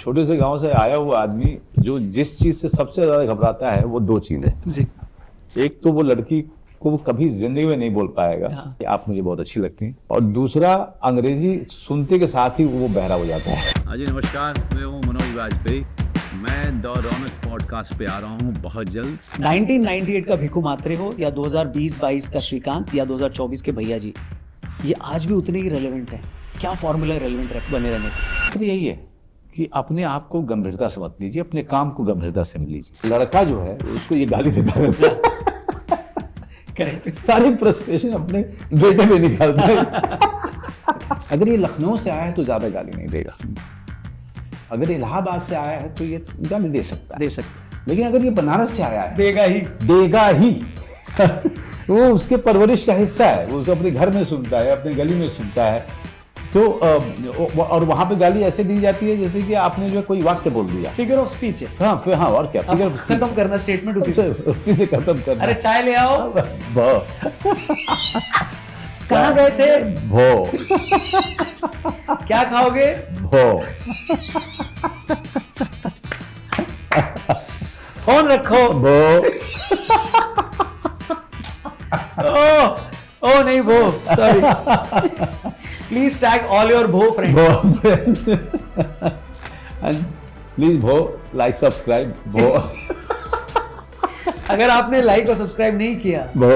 छोटे से गांव से आया हुआ आदमी जो जिस चीज से सबसे ज्यादा घबराता है वो दो चीजें जी। एक तो वो लड़की को कभी जिंदगी में नहीं बोल पाएगा हाँ। कि आप मुझे बहुत अच्छी लगती हैं, और दूसरा अंग्रेजी सुनते के साथ ही वो बहरा हो जाता है। हाँ जी नमस्कार, मैं हूँ मनोज वाजपेयी। मैं द रौनक पॉडकास्ट पे आ रहा हूँ बहुत जल्द। 1998 का भिखू मात्रे हो या 2020-22 का श्रीकांत या 2024 के भैया जी, ये आज भी उतने ही रेलेवेंट है। क्या फॉर्मूला है रेलेवेंट बने रहने का? तो यही है कि अपने आप को गंभीरता से मत लीजिए, अपने काम को गंभीरता से लीजिए। लड़का जो है उसको ये गाली देता रहता है, करेक्ट। सारी फ्रस्ट्रेशन अपने बेटे में निकालता है। अगर ये लखनऊ से आया है तो ज्यादा गाली नहीं देगा, अगर इलाहाबाद से आया है तो ये गाली दे सकता है, दे सकते, लेकिन अगर ये बनारस से आया है देगा ही। वो उसके परवरिश का हिस्सा है, वो उसे अपने घर में सुनता है, अपने गली में सुनता है। तो और वहां पे गाली ऐसे दी जाती है जैसे कि आपने जो कोई वाक्य बोल दिया, फिगर ऑफ स्पीच है। हाँ फिर हाँ, और क्या फिगर खत्म करना स्टेटमेंट उसी से खत्म करना। अरे चाय ले आओ। भो कहाँ गए थे? भो क्या खाओगे? भो फोन रखो। भो ओ नहीं भो, sorry. Please tag all your भो फ्रेंड्स। एंड प्लीज भो लाइक सब्सक्राइब भो। अगर आपने लाइक और सब्सक्राइब नहीं किया भो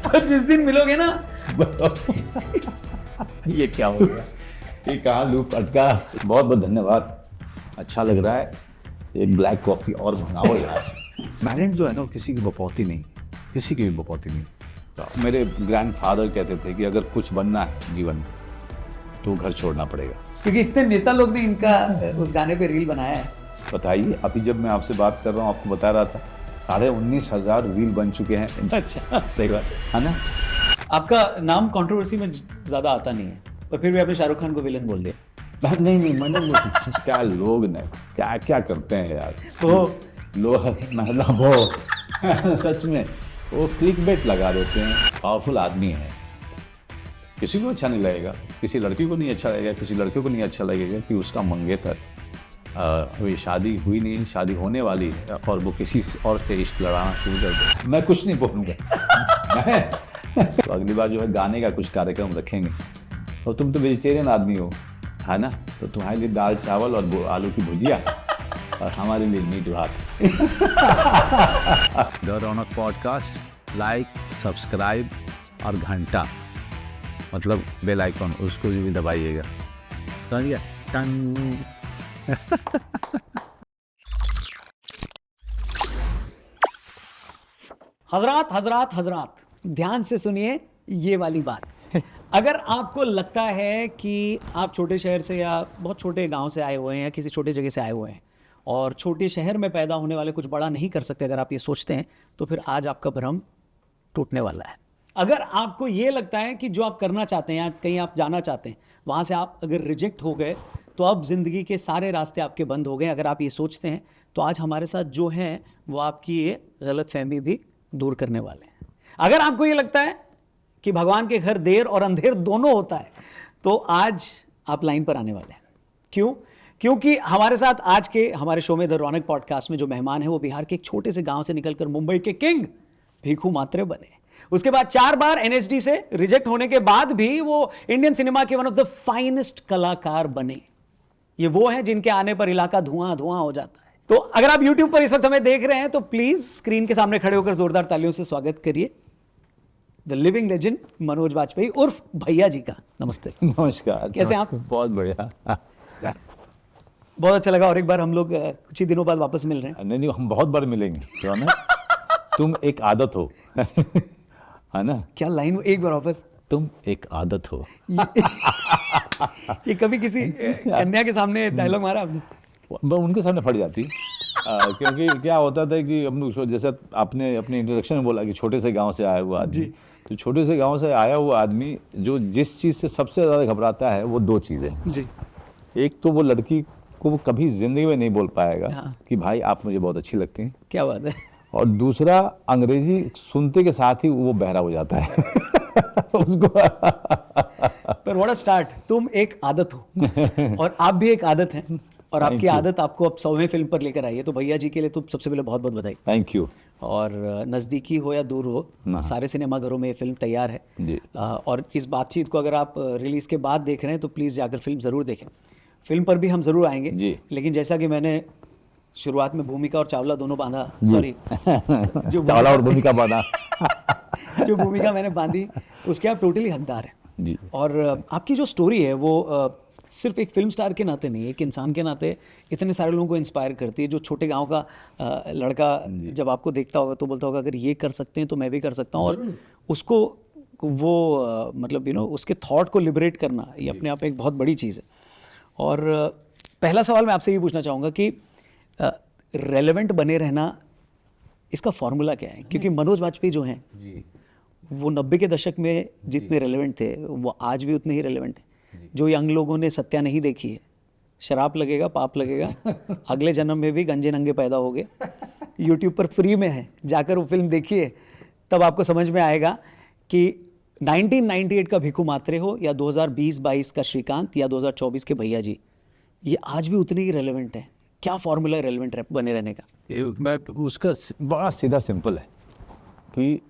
तो जिस दिन मिलोगे ना, ये क्या हो गया, ये कहाँ लूप अटका। बहुत बहुत धन्यवाद, अच्छा लग रहा है। एक ब्लैक कॉफी और मंगाओ यार। मैरिड जो है ना किसी की बपौती नहीं, किसी की भी बपौती नहीं। तो मेरे ग्रैंडफादर कहते थे कि अगर कुछ बनना है जीवन में तो घर छोड़ना पड़ेगा। क्योंकि इतने नेता लोग ने इनका उस गाने पे रील बनाया है। बताइए, अभी जब मैं आपसे बात कर रहा हूँ आपको बता रहा था 19,500 रील बन चुके हैं। अच्छा, सही बात है ना। आपका नाम कंट्रोवर्सी में ज्यादा आता नहीं है, पर फिर भी आपने शाहरुख खान को विलन बोल दिया। नहीं मैंने क्या लोग ने क्या क्या करते हैं यार वो लोग, मतलब वो सच में वो क्लिक बेट लगा देते हैं। पावरफुल आदमी है, किसी को अच्छा नहीं लगेगा, किसी लड़की को नहीं अच्छा लगेगा, किसी लड़के को नहीं अच्छा लगेगा कि उसका मंगेतर अभी शादी हुई नहीं, शादी होने वाली है और वो किसी और से इश्क लड़ाना शुरू कर दे। मैं कुछ नहीं बोलूँगा। तो अगली बार जो है गाने का कुछ कार्यक्रम रखेंगे। और तुम तो वेजिटेरियन आदमी हो, है ना, तो तुम्हारे लिए दाल चावल और आलू की भुजिया और हमारे लिए मीट भात। The Raunak podcast, like subscribe और घंटा मतलब बेल आइकॉन, उसको भी दबाइएगा। समझ गया? टन। हजरात हजरात हजरात, ध्यान से सुनिए ये वाली बात। अगर आपको लगता है कि आप छोटे शहर से या बहुत छोटे गांव से आए हुए हैं या किसी छोटे जगह से आए हुए हैं और छोटे शहर में पैदा होने वाले कुछ बड़ा नहीं कर सकते, अगर आप ये सोचते हैं तो फिर आज आपका भ्रम टूटने वाला है। अगर आपको ये लगता है कि जो आप करना चाहते हैं या कहीं आप जाना चाहते हैं वहाँ से आप अगर रिजेक्ट हो गए तो अब ज़िंदगी के सारे रास्ते आपके बंद हो गए, अगर आप ये सोचते हैं तो आज हमारे साथ जो हैं वो आपकी ये गलतफहमी भी दूर करने वाले हैं। अगर आपको ये लगता है कि भगवान के घर देर और अंधेर दोनों होता है तो आज आप लाइन पर आने वाले हैं। क्यों? क्योंकि हमारे साथ आज के हमारे शो में द रौनक पॉडकास्ट में जो मेहमान है वो बिहार के एक छोटे से गांव से निकलकर मुंबई के किंग भिखू मात्रे बने। उसके बाद 4 बार एनएसडी से रिजेक्ट होने के बाद भी वो इंडियन सिनेमा के वन ऑफ द फाइनेस्ट कलाकार बने। ये वो हैं जिनके आने पर इलाका धुआं धुआं हो जाता है। तो अगर आप YouTube पर इस वक्त हमें देख रहे हैं तो प्लीज स्क्रीन के सामने खड़े होकर जोरदार तालियों से स्वागत करिए the living legend Manoj Vajpayee उर्फ भैया जी का। नमस्ते। नमस्कार। कैसे आप? बहुत बढ़िया। बहुत अच्छा लगा, और एक बार हम लोग कुछ ही दिनों बाद वापस मिल रहे हैं। नहीं, हम बहुत बार मिलेंगे, क्यों ना। तुम एक आदत हो, है ना। क्या लाइन? एक बार वापस। तुम एक आदत हो। ये कभी किसी कन्या के सामने डायलॉग मारा आपने? उनके सामने फट जाती, क्योंकि क्या होता था कि हम लोग जैसे आपने अपने इंट्रोडक्शन में बोला कि छोटे से गांव से आया हुआ आदमी, तो छोटे से गांव से आया हुआ आदमी जो जिस चीज़ से सबसे ज़्यादा घबराता है वो दो चीज़ें जी। एक तो वो लड़की को वो कभी जिंदगी में नहीं बोल पाएगा हाँ। कि भाई आप मुझे बहुत अच्छी लगती हैं। क्या बात है। और दूसरा अंग्रेजी सुनते के साथ ही वो बहरा हो जाता है। उसको पर व्हाट अ स्टार्ट, तुम एक आदत हो और आप भी एक आदत हैं, और आपकी you. आदत आपको अब 100वें फिल्म पर लेकर आई है, तो भैया जी के लिए तो सबसे पहले बहुत बहुत बधाई। थैंक यू और नज़दीकी हो या दूर हो, हाँ। सारे सिनेमाघरों में ये फिल्म तैयार है। जी। और इस बातचीत को अगर आप रिलीज़ के बाद देख रहे हैं तो प्लीज़ जाकर फिल्म ज़रूर देखें। फिल्म पर भी हम ज़रूर आएंगे जी। लेकिन जैसा कि मैंने शुरुआत में भूमिका और चावला दोनों बांधा, सॉरी जो चावला और भूमिका बना जो भूमिका मैंने बांधी उसके आप टोटली हकदार हैं। जी। और आपकी जो स्टोरी है वो सिर्फ एक फिल्म स्टार के नाते नहीं, एक इंसान के नाते इतने सारे लोगों को इंस्पायर करती है। जो छोटे गांव का लड़का जब आपको देखता होगा तो बोलता होगा अगर ये कर सकते हैं तो मैं भी कर सकता हूँ, और उसको वो मतलब उसके थॉट को लिबरेट करना ये अपने आप में एक बहुत बड़ी चीज़ है। और पहला सवाल मैं आपसे ये पूछना चाहूँगा कि रेलेवेंट बने रहना, इसका फॉर्मूला क्या है? क्योंकि मनोज वाजपेयी जो हैं वो 90 के दशक में जितने रेलेवेंट थे वो आज भी उतने ही रेलेवेंट हैं। जो यंग लोगों ने सत्या नहीं देखी है, शराब लगेगा, पाप लगेगा, अगले जन्म में भी गंजे नंगे पैदा हो गए, यूट्यूब पर फ्री में है, जाकर वो फिल्म देखिए, तब आपको समझ में आएगा कि 1998 का भिखू मात्रे हो या 2020-22 का श्रीकांत या 2024 के भैया जी, ये आज भी उतने ही रेलेवेंट है। क्या फॉर्मूला है रेलेवेंट बने रहने का? मैं उसका बड़ा सीधा सिंपल है कि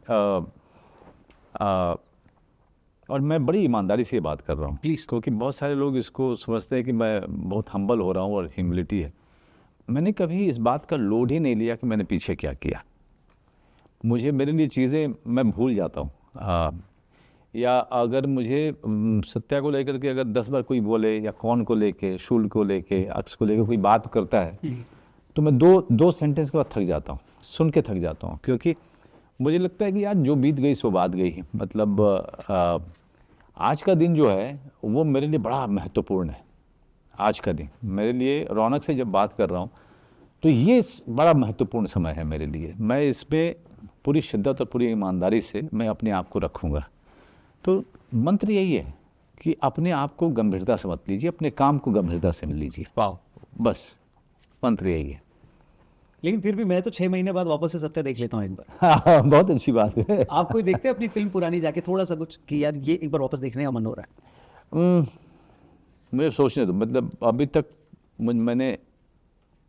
और मैं बड़ी ईमानदारी से ये बात कर रहा हूँ प्लीज़, क्योंकि बहुत सारे लोग इसको समझते हैं कि मैं बहुत हम्बल हो रहा हूँ और ह्यूमिलिटी है। मैंने कभी इस बात का लोड ही नहीं लिया कि मैंने पीछे क्या किया। मुझे मेरे लिए चीज़ें मैं भूल जाता हूँ, या अगर मुझे सत्या को लेकर के अगर 10 बार कोई बोले या कौन को लेके, शूल को लेके, अक्स को लेके कोई बात करता है तो मैं दो सेंटेंस के बाद थक जाता हूँ, सुन के थक जाता हूँ, क्योंकि मुझे लगता है कि यार जो बीत गई सो बात गई। मतलब आज का दिन जो है वो मेरे लिए बड़ा महत्वपूर्ण है। आज का दिन मेरे लिए, रौनक से जब बात कर रहा हूँ तो ये बड़ा महत्वपूर्ण समय है मेरे लिए। मैं इसमें पूरी शिद्दत और पूरी ईमानदारी से मैं अपने आप को रखूँगा। तो मंत्र यही है कि अपने आप को गंभीरता से मत लीजिए, अपने काम को गंभीरता से लीजिए। वाह, बस मंत्र यही है। लेकिन फिर भी मैं तो 6 महीने बाद वापस से सत्या देख लेता हूँ एक बार। बहुत अच्छी बात है। आप कोई देखते हैं अपनी फिल्म पुरानी जाके थोड़ा सा कुछ कि यार ये एक बार वापस देखने का मन हो रहा है? मुझे सोचने दो, मतलब अभी तक मैंने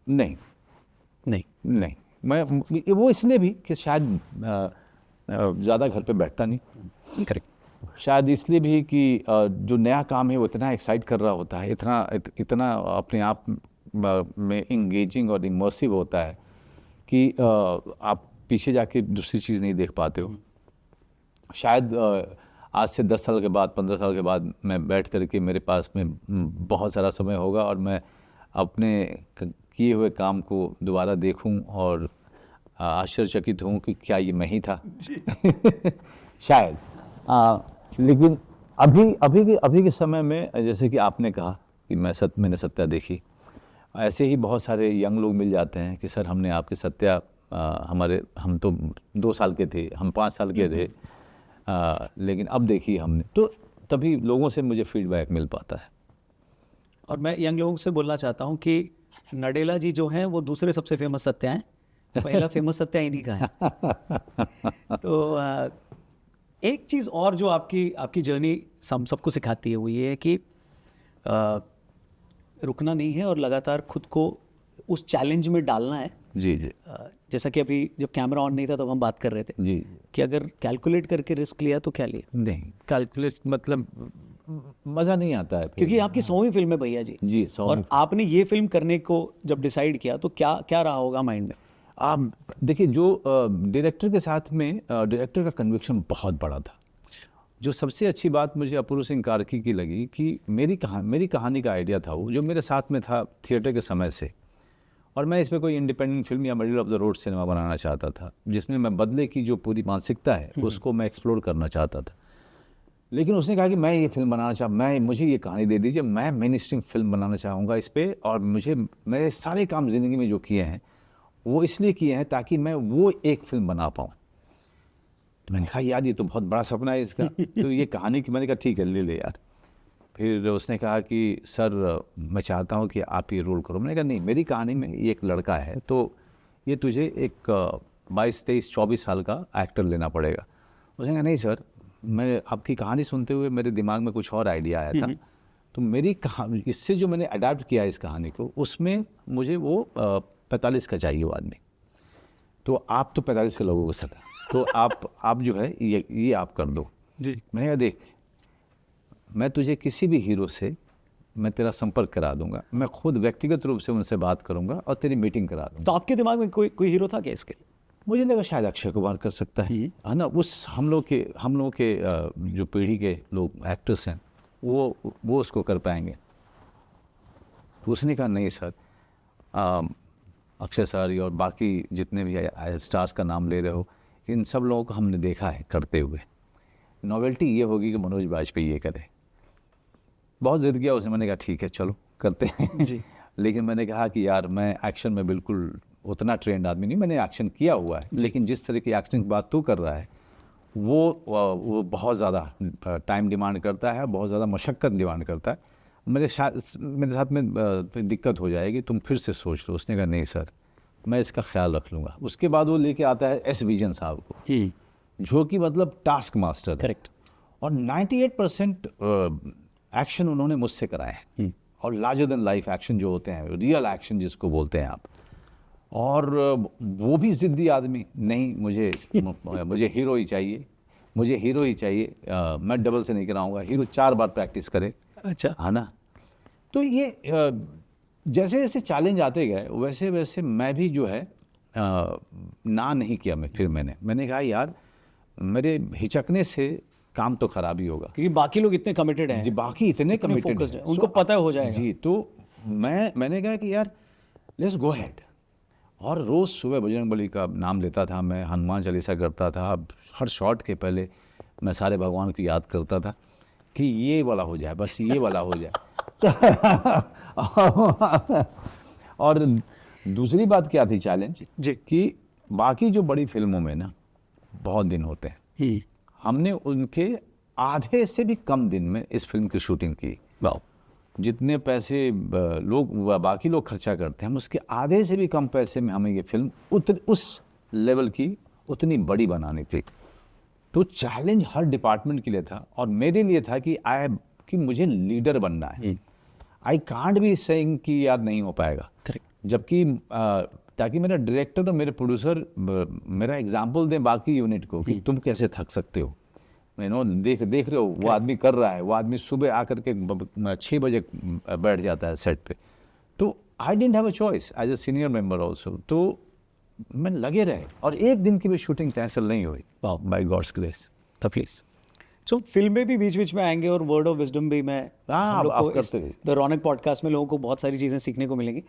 नहीं मैं वो इसलिए भी कि शायद ज़्यादा घर पे बैठता नहीं। करेक्ट। शायद इसलिए भी कि जो नया काम है वो इतना एक्साइट कर रहा होता है, इतना अपने आप में इंगेजिंग और इमर्सिव होता है कि आप पीछे जाके दूसरी चीज़ नहीं देख पाते हो। शायद आज से 10 साल के बाद, 15 साल के बाद मैं बैठ करके मेरे पास में बहुत सारा समय होगा और मैं अपने किए हुए काम को दोबारा देखूं और आश्चर्यचकित हूं कि क्या ये मैं ही था। शायद लेकिन अभी के समय में, जैसे कि आपने कहा कि मैंने सत्या देखी, ऐसे ही बहुत सारे यंग लोग मिल जाते हैं कि सर हमने आपके सत्या, हम तो 2 साल के थे, हम 5 साल के थे, लेकिन अब देखी हमने, तो तभी लोगों से मुझे फीडबैक मिल पाता है। और मैं यंग लोगों से बोलना चाहता हूँ कि नडेला जी जो हैं वो दूसरे सबसे फेमस सत्या हैं, पहला फेमस सत्या इन्हीं का है। तो एक चीज़ और जो आपकी जर्नी सबको सिखाती है वो ये है कि रुकना नहीं है और लगातार खुद को उस चैलेंज में डालना है। जी। जैसा कि अभी जब कैमरा ऑन नहीं था तब हम बात कर रहे थे जी कि अगर कैलकुलेट करके रिस्क लिया तो क्या लिया? नहीं, कैलकुलेट मतलब मज़ा नहीं आता है फिर। क्योंकि आपकी 100वीं फिल्म है भैया जी। जी, 100वीं। और आपने ये फिल्म करने को जब डिसाइड किया तो क्या रहा होगा माइंड में? आप देखिए, जो डायरेक्टर के साथ में डायरेक्टर का कन्विक्शन बहुत बड़ा था। जो सबसे अच्छी बात मुझे अपूर्व सिंह कार्की की लगी कि मेरी कहानी का आइडिया था वो, जो मेरे साथ में था थिएटर के समय से, और मैं इसमें कोई इंडिपेंडेंट फिल्म या middle of the road cinema बनाना चाहता था जिसमें मैं बदले की जो पूरी मानसिकता है उसको मैं एक्सप्लोर करना चाहता था। लेकिन उसने कहा कि मैं ये फिल्म बनाना मुझे ये कहानी दे दीजिए, मैं मेन स्ट्रीम फिल्म बनाना चाहूँगा इस पर, और मेरे सारे काम ज़िंदगी में जो किए हैं वो इसलिए किए हैं ताकि मैं वो एक फिल्म बना पाऊँ। तो मैंने कहा यार ये तो बहुत बड़ा सपना है इसका। तो ये कहानी की, मैंने कहा ठीक है ले यार। फिर उसने कहा कि सर मैं चाहता हूँ कि आप ये रोल करो। मैंने कहा नहीं, मेरी कहानी में ये एक लड़का है तो ये तुझे एक 22, 23, 24 साल का एक्टर लेना पड़ेगा। उसने कहा नहीं सर, मैं आपकी कहानी सुनते हुए मेरे दिमाग में कुछ और आइडिया आया था। तो मेरी कहानी, इससे जो मैंने अडाप्ट किया इस कहानी को, उसमें मुझे वो 45 का चाहिए वो आदमी। तो आप तो 45 के लोगों को सका, तो आप जो है ये आप कर दो जी। मैंने कहा देख, मैं तुझे किसी भी हीरो से मैं तेरा संपर्क करा दूंगा, मैं खुद व्यक्तिगत रूप से उनसे बात करूंगा और तेरी मीटिंग करा दूंगा। तो आपके दिमाग में कोई हीरो था क्या इसके? मुझे लगा शायद अक्षय कुमार कर सकता है ना। उस हम लोग के जो पीढ़ी के लोग एक्टर्स हैं वो उसको कर पाएंगे। उसने कहा नहीं सर, अक्षय सर और बाकी जितने भी स्टार्स का नाम ले रहे हो, इन सब लोगों को हमने देखा है करते हुए। नॉवेल्टी ये होगी कि मनोज बाजपेयी ये करे। बहुत जिद किया उसने, मैंने कहा ठीक है चलो करते हैं जी। लेकिन मैंने कहा कि यार मैं एक्शन में बिल्कुल उतना ट्रेंड आदमी नहीं, मैंने एक्शन किया हुआ है, लेकिन जिस तरह की एक्शन की बात तू कर रहा है वो बहुत ज़्यादा टाइम डिमांड करता है, बहुत ज़्यादा मशक्क़त डिमांड करता है। मेरे साथ में दिक्कत हो जाएगी, तुम फिर से सोच लो। उसने कहा नहीं सर, मैं इसका ख्याल रख लूँगा। उसके बाद वो लेके आता है एस विजन साहब को, जो कि मतलब टास्क मास्टर है। करेक्ट। और 98% एक्शन उन्होंने मुझसे कराए हैं, और लार्जर देन लाइफ एक्शन जो होते हैं, रियल एक्शन जिसको बोलते हैं आप। और वो भी ज़िद्दी आदमी, नहीं मुझे हीरो ही चाहिए, मुझे हीरो ही चाहिए, मैं डबल से नहीं कराऊंगा, हीरो 4 बार प्रैक्टिस करे। अच्छा। है ना। तो ये जैसे जैसे चैलेंज आते गए वैसे वैसे मैं भी जो है ना नहीं किया। फिर मैंने कहा यार मेरे हिचकने से काम तो खराब ही होगा, क्योंकि बाकी लोग इतने कमिटेड हैं जी, बाकी इतने कमिटेड फोकस्ड हैं, उनको पता हो जाएगा। जी। तो मैंने कहा कि यार लेट्स गो हेड। और रोज़ सुबह बजरंगबली का नाम लेता था मैं, हनुमान चालीसा करता था, हर शॉट के पहले मैं सारे भगवान को याद करता था कि ये वाला हो जाए, बस ये वाला हो जाए। और दूसरी बात क्या थी चैलेंज जी। कि बाकी जो बड़ी फिल्मों में ना बहुत दिन होते हैं, हमने उनके आधे से भी कम दिन में इस फिल्म की शूटिंग की। वाह। जितने पैसे बाकी लोग खर्चा करते हैं, हम उसके आधे से भी कम पैसे में हमें ये फिल्म उस लेवल की उतनी बड़ी बनानी थी। तो चैलेंज हर डिपार्टमेंट के लिए था, और मेरे लिए था कि मुझे लीडर बनना है। आई कांट बी सेइंग कि यार नहीं हो पाएगा। करेक्ट। जबकि ताकि मेरा डायरेक्टर और मेरे प्रोड्यूसर मेरा एग्जाम्पल दें बाकी यूनिट को कि तुम कैसे थक सकते हो। देख रहे हो वो आदमी कर रहा है, वो आदमी सुबह आकर के 6 बजे बैठ जाता है सेट पे। तो I didn't have a choice as a senior member also. तो मैं लगे रहे, और एक दिन की भी शूटिंग कैंसिल नहीं हुई बाय गॉड्स ग्रेस। प्लीज। सो फिल्में भी बीच बीच में आएंगे और वर्ड ऑफ विजडम भी मैं हम लोग को इस द रौनक पॉडकास्ट में लोगों को बहुत सारी चीज़ें सीखने को मिलेंगी।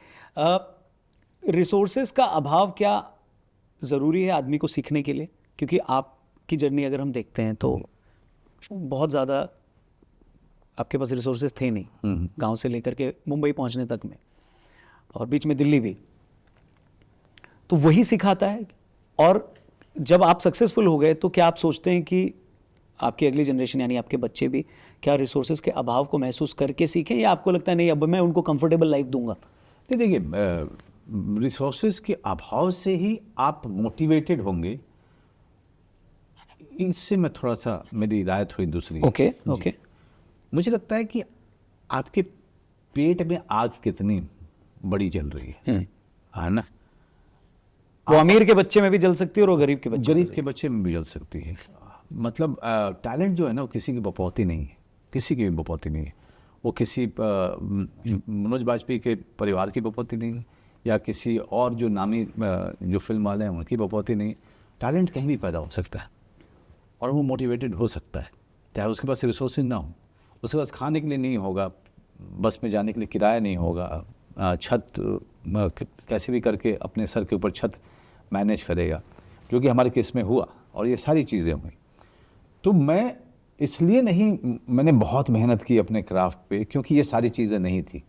रिसोर्सेज का अभाव क्या ज़रूरी है आदमी को सीखने के लिए? क्योंकि आपकी जर्नी अगर हम देखते हैं तो बहुत ज़्यादा आपके पास रिसोर्सेज थे नहीं, गांव से लेकर के मुंबई पहुंचने तक में, और बीच में दिल्ली भी। तो वही सिखाता है। और जब आप सक्सेसफुल हो गए तो क्या आप सोचते हैं कि आपकी अगली जनरेशन यानी आपके बच्चे भी क्या रिसोर्सेज के अभाव को महसूस करके सीखें, या आपको लगता है नहीं अब मैं उनको कंफर्टेबल लाइफ दूंगा? देखिए, रिसोर्सेज के अभाव से ही आप मोटिवेटेड होंगे, इससे मैं थोड़ा सा, मेरी राय थोड़ी दूसरी। ओके। मुझे लगता है कि आपके पेट में आग कितनी बड़ी जल रही है ना। वो अमीर के बच्चे में भी जल सकती है और वो गरीब के बच्चे में भी जल सकती है। मतलब टैलेंट जो है ना वो किसी की बपौती नहीं है, किसी की भी बपौती नहीं है। वो किसी मनोज बाजपेयी के परिवार की बपौती नहीं है, या किसी और जो नामी जो फिल्म वाले हैं उनकी बपौती नहीं है। टैलेंट कहीं भी पैदा हो सकता है, और वो मोटिवेटेड हो सकता है, चाहे उसके पास रिसोर्सेज ना हो, उसके पास खाने के लिए नहीं होगा, बस में जाने के लिए किराया नहीं होगा, छत कैसे भी करके अपने सर के ऊपर छत मैनेज करेगा, जो कि हमारे केस में हुआ, और ये सारी चीज़ें हुई। तो मैं इसलिए नहीं, मैंने बहुत मेहनत की अपने क्राफ्ट पे, क्योंकि ये सारी चीज़ें नहीं थी।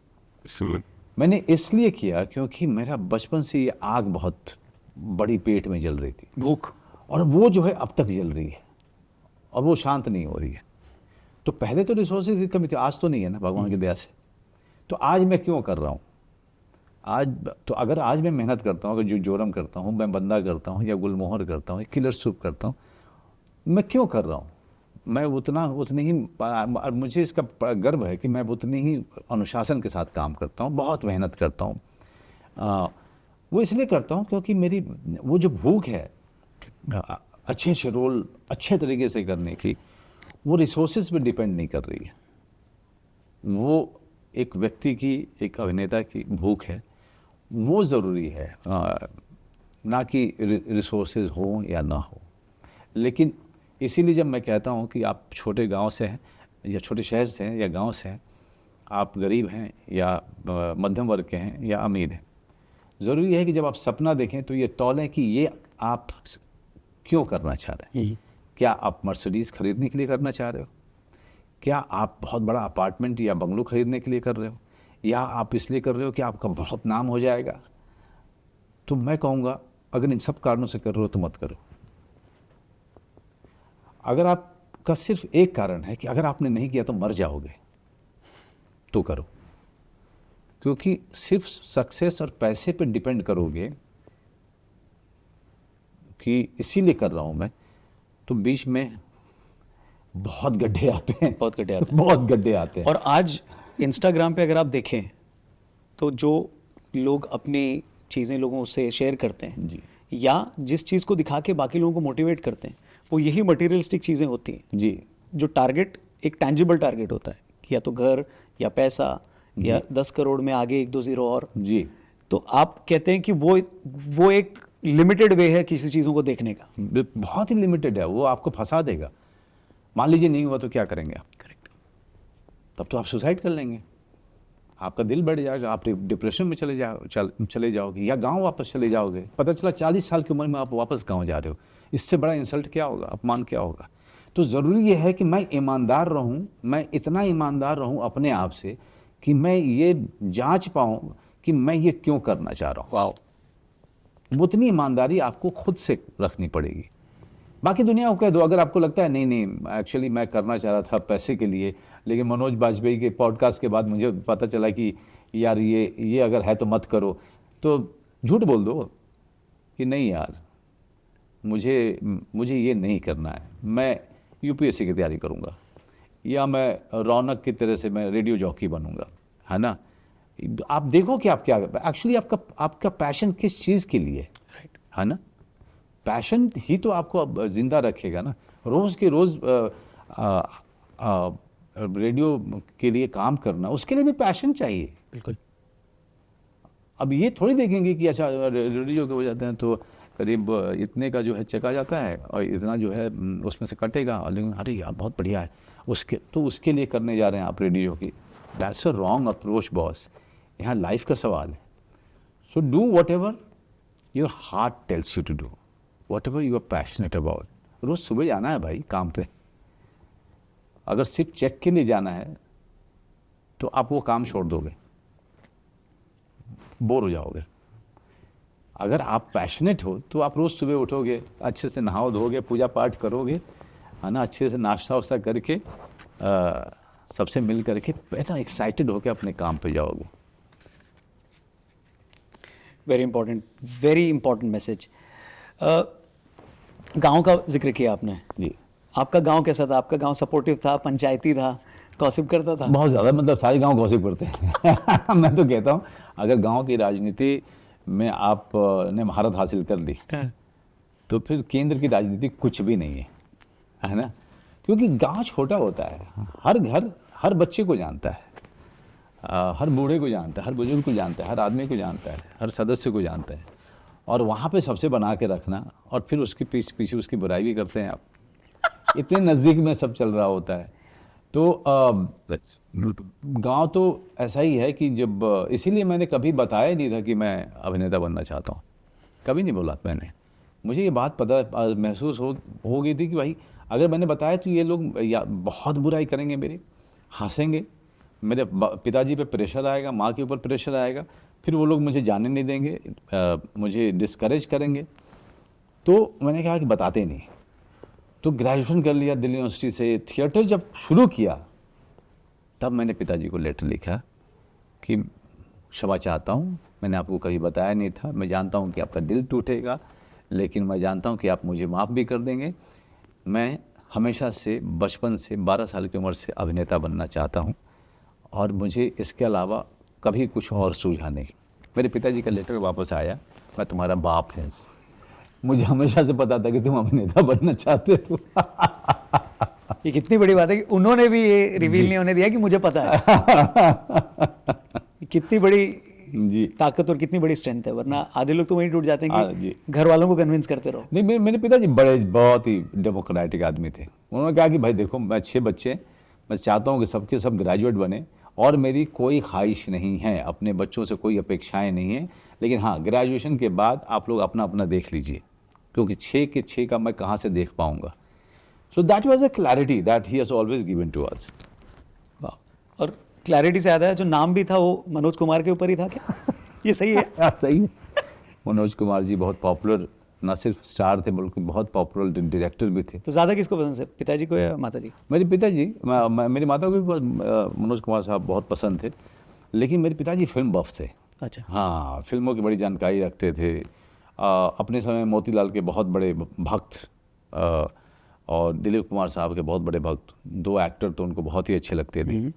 मैंने इसलिए किया क्योंकि मेरा बचपन से ये आग बहुत बड़ी पेट में जल रही थी, भूख, और वो जो है अब तक जल रही है, और वो शांत नहीं हो रही है। तो पहले तो रिसोर्सेज की कमी थी, आज तो नहीं है ना भगवान की दया से। तो आज मैं क्यों कर रहा हूँ? अगर आज मैं मेहनत करता हूँ, अगर जो जोरम करता हूँ, मैं बंदा करता हूँ, या गुलमोहर करता हूँ, या किलर सूप करता हूँ, मैं क्यों कर रहा हूँ? मैं उतने ही मुझे इसका गर्व है कि मैं उतनी ही अनुशासन के साथ काम करता हूँ, बहुत मेहनत करता हूँ। वो इसलिए करता हूँ क्योंकि मेरी वो जो भूख है अच्छे से रोल अच्छे तरीके से करने की, वो रिसोर्सेज पे डिपेंड नहीं कर रही है। वो एक व्यक्ति की, एक अभिनेता की भूख है, वो ज़रूरी है, ना कि रिसोर्सेज हो या ना हो। लेकिन इसीलिए जब मैं कहता हूँ कि आप छोटे गांव से हैं या छोटे शहर से हैं या गांव से हैं, आप गरीब हैं या मध्यम वर्ग के हैं या अमीर हैं, ज़रूरी है कि जब आप सपना देखें तो ये तौलें कि ये आप क्यों करना चाह रहे हैं। क्या आप मर्सिडीज़ खरीदने के लिए करना चाह रहे हो? क्या आप बहुत बड़ा अपार्टमेंट या बंगलो खरीदने के लिए कर रहे हो? या आप इसलिए कर रहे हो कि आपका बहुत नाम हो जाएगा? तो मैं कहूँगा अगर इन सब कारणों से कर रहे हो तो मत करो। अगर आपका सिर्फ एक कारण है कि अगर आपने नहीं किया तो मर जाओगे, तो करो। क्योंकि सिर्फ सक्सेस और पैसे पे डिपेंड करोगे कि इसीलिए कर रहा हूं मैं, तो बीच में बहुत गड्ढे आते हैं, बहुत गड्ढे आते हैं। बहुत गड्ढे आते हैं। और आज इंस्टाग्राम पे अगर आप देखें तो जो लोग अपनी चीज़ें लोगों से शेयर करते हैं जी या जिस चीज़ को दिखा के बाकी लोगों को मोटिवेट करते हैं, वो यही मटेरियलिस्टिक चीज़ें होती हैं। जी जो टारगेट एक टैंजिबल टारगेट होता है कि या तो घर या पैसा या 10 करोड़ में आगे 1-2 ज़ीरो और। जी तो आप कहते हैं कि वो एक लिमिटेड वे है किसी चीज़ों को देखने का। बहुत ही लिमिटेड है, वो आपको फंसा देगा। मान लीजिए नहीं हुआ तो क्या करेंगे आप? करेक्ट। तब तो आप सुसाइड कर लेंगे, आपका दिल बढ़ जाएगा, आप डिप्रेशन में चले जाओगे या गांव वापस चले जाओगे। पता चला 40 साल की उम्र में आप वापस गांव जा रहे हो। इससे बड़ा इंसल्ट क्या होगा, अपमान क्या होगा? तो ज़रूरी ये है कि मैं ईमानदार रहूं, मैं इतना ईमानदार रहूं अपने आप से कि मैं ये जांच पाऊं कि मैं ये क्यों करना चाह रहा हूं। वाह। उतनी ईमानदारी आपको खुद से रखनी पड़ेगी। बाकी दुनिया को कह दो, अगर आपको लगता है नहीं एक्चुअली मैं करना चाह रहा था पैसे के लिए, लेकिन मनोज बाजपेयी के पॉडकास्ट के बाद मुझे पता चला कि यार ये अगर है तो मत करो, तो झूठ बोल दो कि नहीं यार, मुझे ये नहीं करना है, मैं यूपीएससी की तैयारी करूँगा या मैं रौनक की तरह से मैं रेडियो जॉकी बनूँगा, है ना। आप देखो कि आप क्या एक्चुअली आपका पैशन किस चीज़ के लिए है ना। पैशन ही तो आपको अब जिंदा रखेगा ना। रोज़ के रोज़ रेडियो के लिए काम करना, उसके लिए भी पैशन चाहिए। बिल्कुल। अब ये थोड़ी देखेंगे कि अच्छा रेडियो के हो जाते हैं तो करीब इतने का जो है चेक आ जाता है और इतना जो है उसमें से कटेगा, और लेकिन अरे यार बहुत बढ़िया है उसके लिए करने जा रहे हैं आप रेडियो की। That's a wrong approach boss. यहाँ लाइफ का सवाल है। So do whatever your heart tells you to do, whatever you are passionate about. रोज़ सुबह जाना है भाई काम पे। अगर सिर्फ चेक के लिए जाना है तो आप वो काम छोड़ दोगे, बोर हो जाओगे। अगर आप पैशनेट हो तो आप रोज़ सुबह उठोगे, अच्छे से नहाओ धोगे, पूजा पाठ करोगे, है ना, अच्छे से नाश्ता वाश्ता करके सबसे मिल करके ना एक्साइटेड होकर अपने काम पे जाओगे। Very important message. गांव का जिक्र किया आपने जी। आपका गांव कैसा था? आपका गांव सपोर्टिव था, पंचायती था, गॉसिप करता था? बहुत ज़्यादा, मतलब सारे गांव गॉसिप करते हैं। मैं तो कहता हूँ अगर गांव की राजनीति में आपने महारत हासिल कर ली तो फिर केंद्र की राजनीति कुछ भी नहीं है ना। क्योंकि गांव छोटा होता है, हर घर हर बच्चे को जानता है, हर बूढ़े को जानता है, हर बुजुर्ग को जानता है, हर आदमी को जानता है, हर सदस्य को जानता है। और वहाँ पे सबसे बना के रखना और फिर उसके पीछे उसकी बुराई भी करते हैं आप। इतने नज़दीक में सब चल रहा होता है। तो गांव तो ऐसा ही है कि जब इसीलिए मैंने कभी बताया नहीं था कि मैं अभिनेता बनना चाहता हूँ, कभी नहीं बोला मैंने। मुझे ये बात पता महसूस हो गई थी कि भाई अगर मैंने बताया तो ये लोग या बहुत बुराई करेंगे, मेरी हंसेंगे, मेरे पिताजी पे प्रेशर आएगा, माँ के ऊपर प्रेशर आएगा, फिर वो लोग मुझे जाने नहीं देंगे, मुझे डिस्करेज करेंगे। तो मैंने कहा कि बताते नहीं। तो ग्रेजुएशन कर लिया दिल्ली यूनिवर्सिटी से। थिएटर जब शुरू किया तब मैंने पिताजी को लेटर लिखा कि क्षमा चाहता हूँ, मैंने आपको कभी बताया नहीं था, मैं जानता हूँ कि आपका दिल टूटेगा, लेकिन मैं जानता हूँ कि आप मुझे माफ़ भी कर देंगे। मैं हमेशा से बचपन से 12 साल की उम्र से अभिनेता बनना चाहता हूँ और मुझे इसके अलावा कभी कुछ और सूझा नहीं। मेरे पिताजी का लेटर वापस आया, मैं तुम्हारा बाप है। मुझे हमेशा से पता था कि तुम अभिनेता बनना चाहते हो। ये कितनी बड़ी बात है कि उन्होंने भी ये रिवील नहीं होने दिया कि मुझे पता है। कितनी बड़ी जी ताकत और कितनी बड़ी स्ट्रेंथ है, वरना आधे लोग तो वहीं टूट जाते हैं जी। कि घर वालों को कन्विंस करते रहो। नहीं, मेरे पिताजी बहुत ही डेमोक्रेटिक आदमी थे। उन्होंने कहा कि भाई देखो, मैं 6 बच्चे, मैं चाहता हूँ कि सबके सब ग्रेजुएट बने और मेरी कोई ख्वाहिश नहीं है, अपने बच्चों से कोई अपेक्षाएं नहीं है, लेकिन हाँ ग्रेजुएशन के बाद आप लोग अपना अपना देख लीजिए, क्योंकि 6 के 6 का मैं कहाँ से देख पाऊँगा। So that was a clarity that he has always given to us. और क्लैरिटी से याद है, जो नाम भी था वो मनोज कुमार के ऊपर ही था क्या? ये सही है? सही है। मनोज कुमार जी बहुत पॉपुलर न सिर्फ स्टार थे बल्कि बहुत पॉपुलर डायरेक्टर भी थे। तो ज़्यादा किसको पसंद है, पिताजी को या माता जी? मेरे पिताजी, मेरी माता को भी मनोज कुमार साहब बहुत पसंद थे, लेकिन मेरे पिताजी फिल्म बफ थे। अच्छा। हाँ, फिल्मों की बड़ी जानकारी रखते थे। अपने समय में मोतीलाल के बहुत बड़े भक्त और दिलीप कुमार साहब के बहुत बड़े भक्त, 2 एक्टर तो उनको बहुत ही अच्छे लगते थे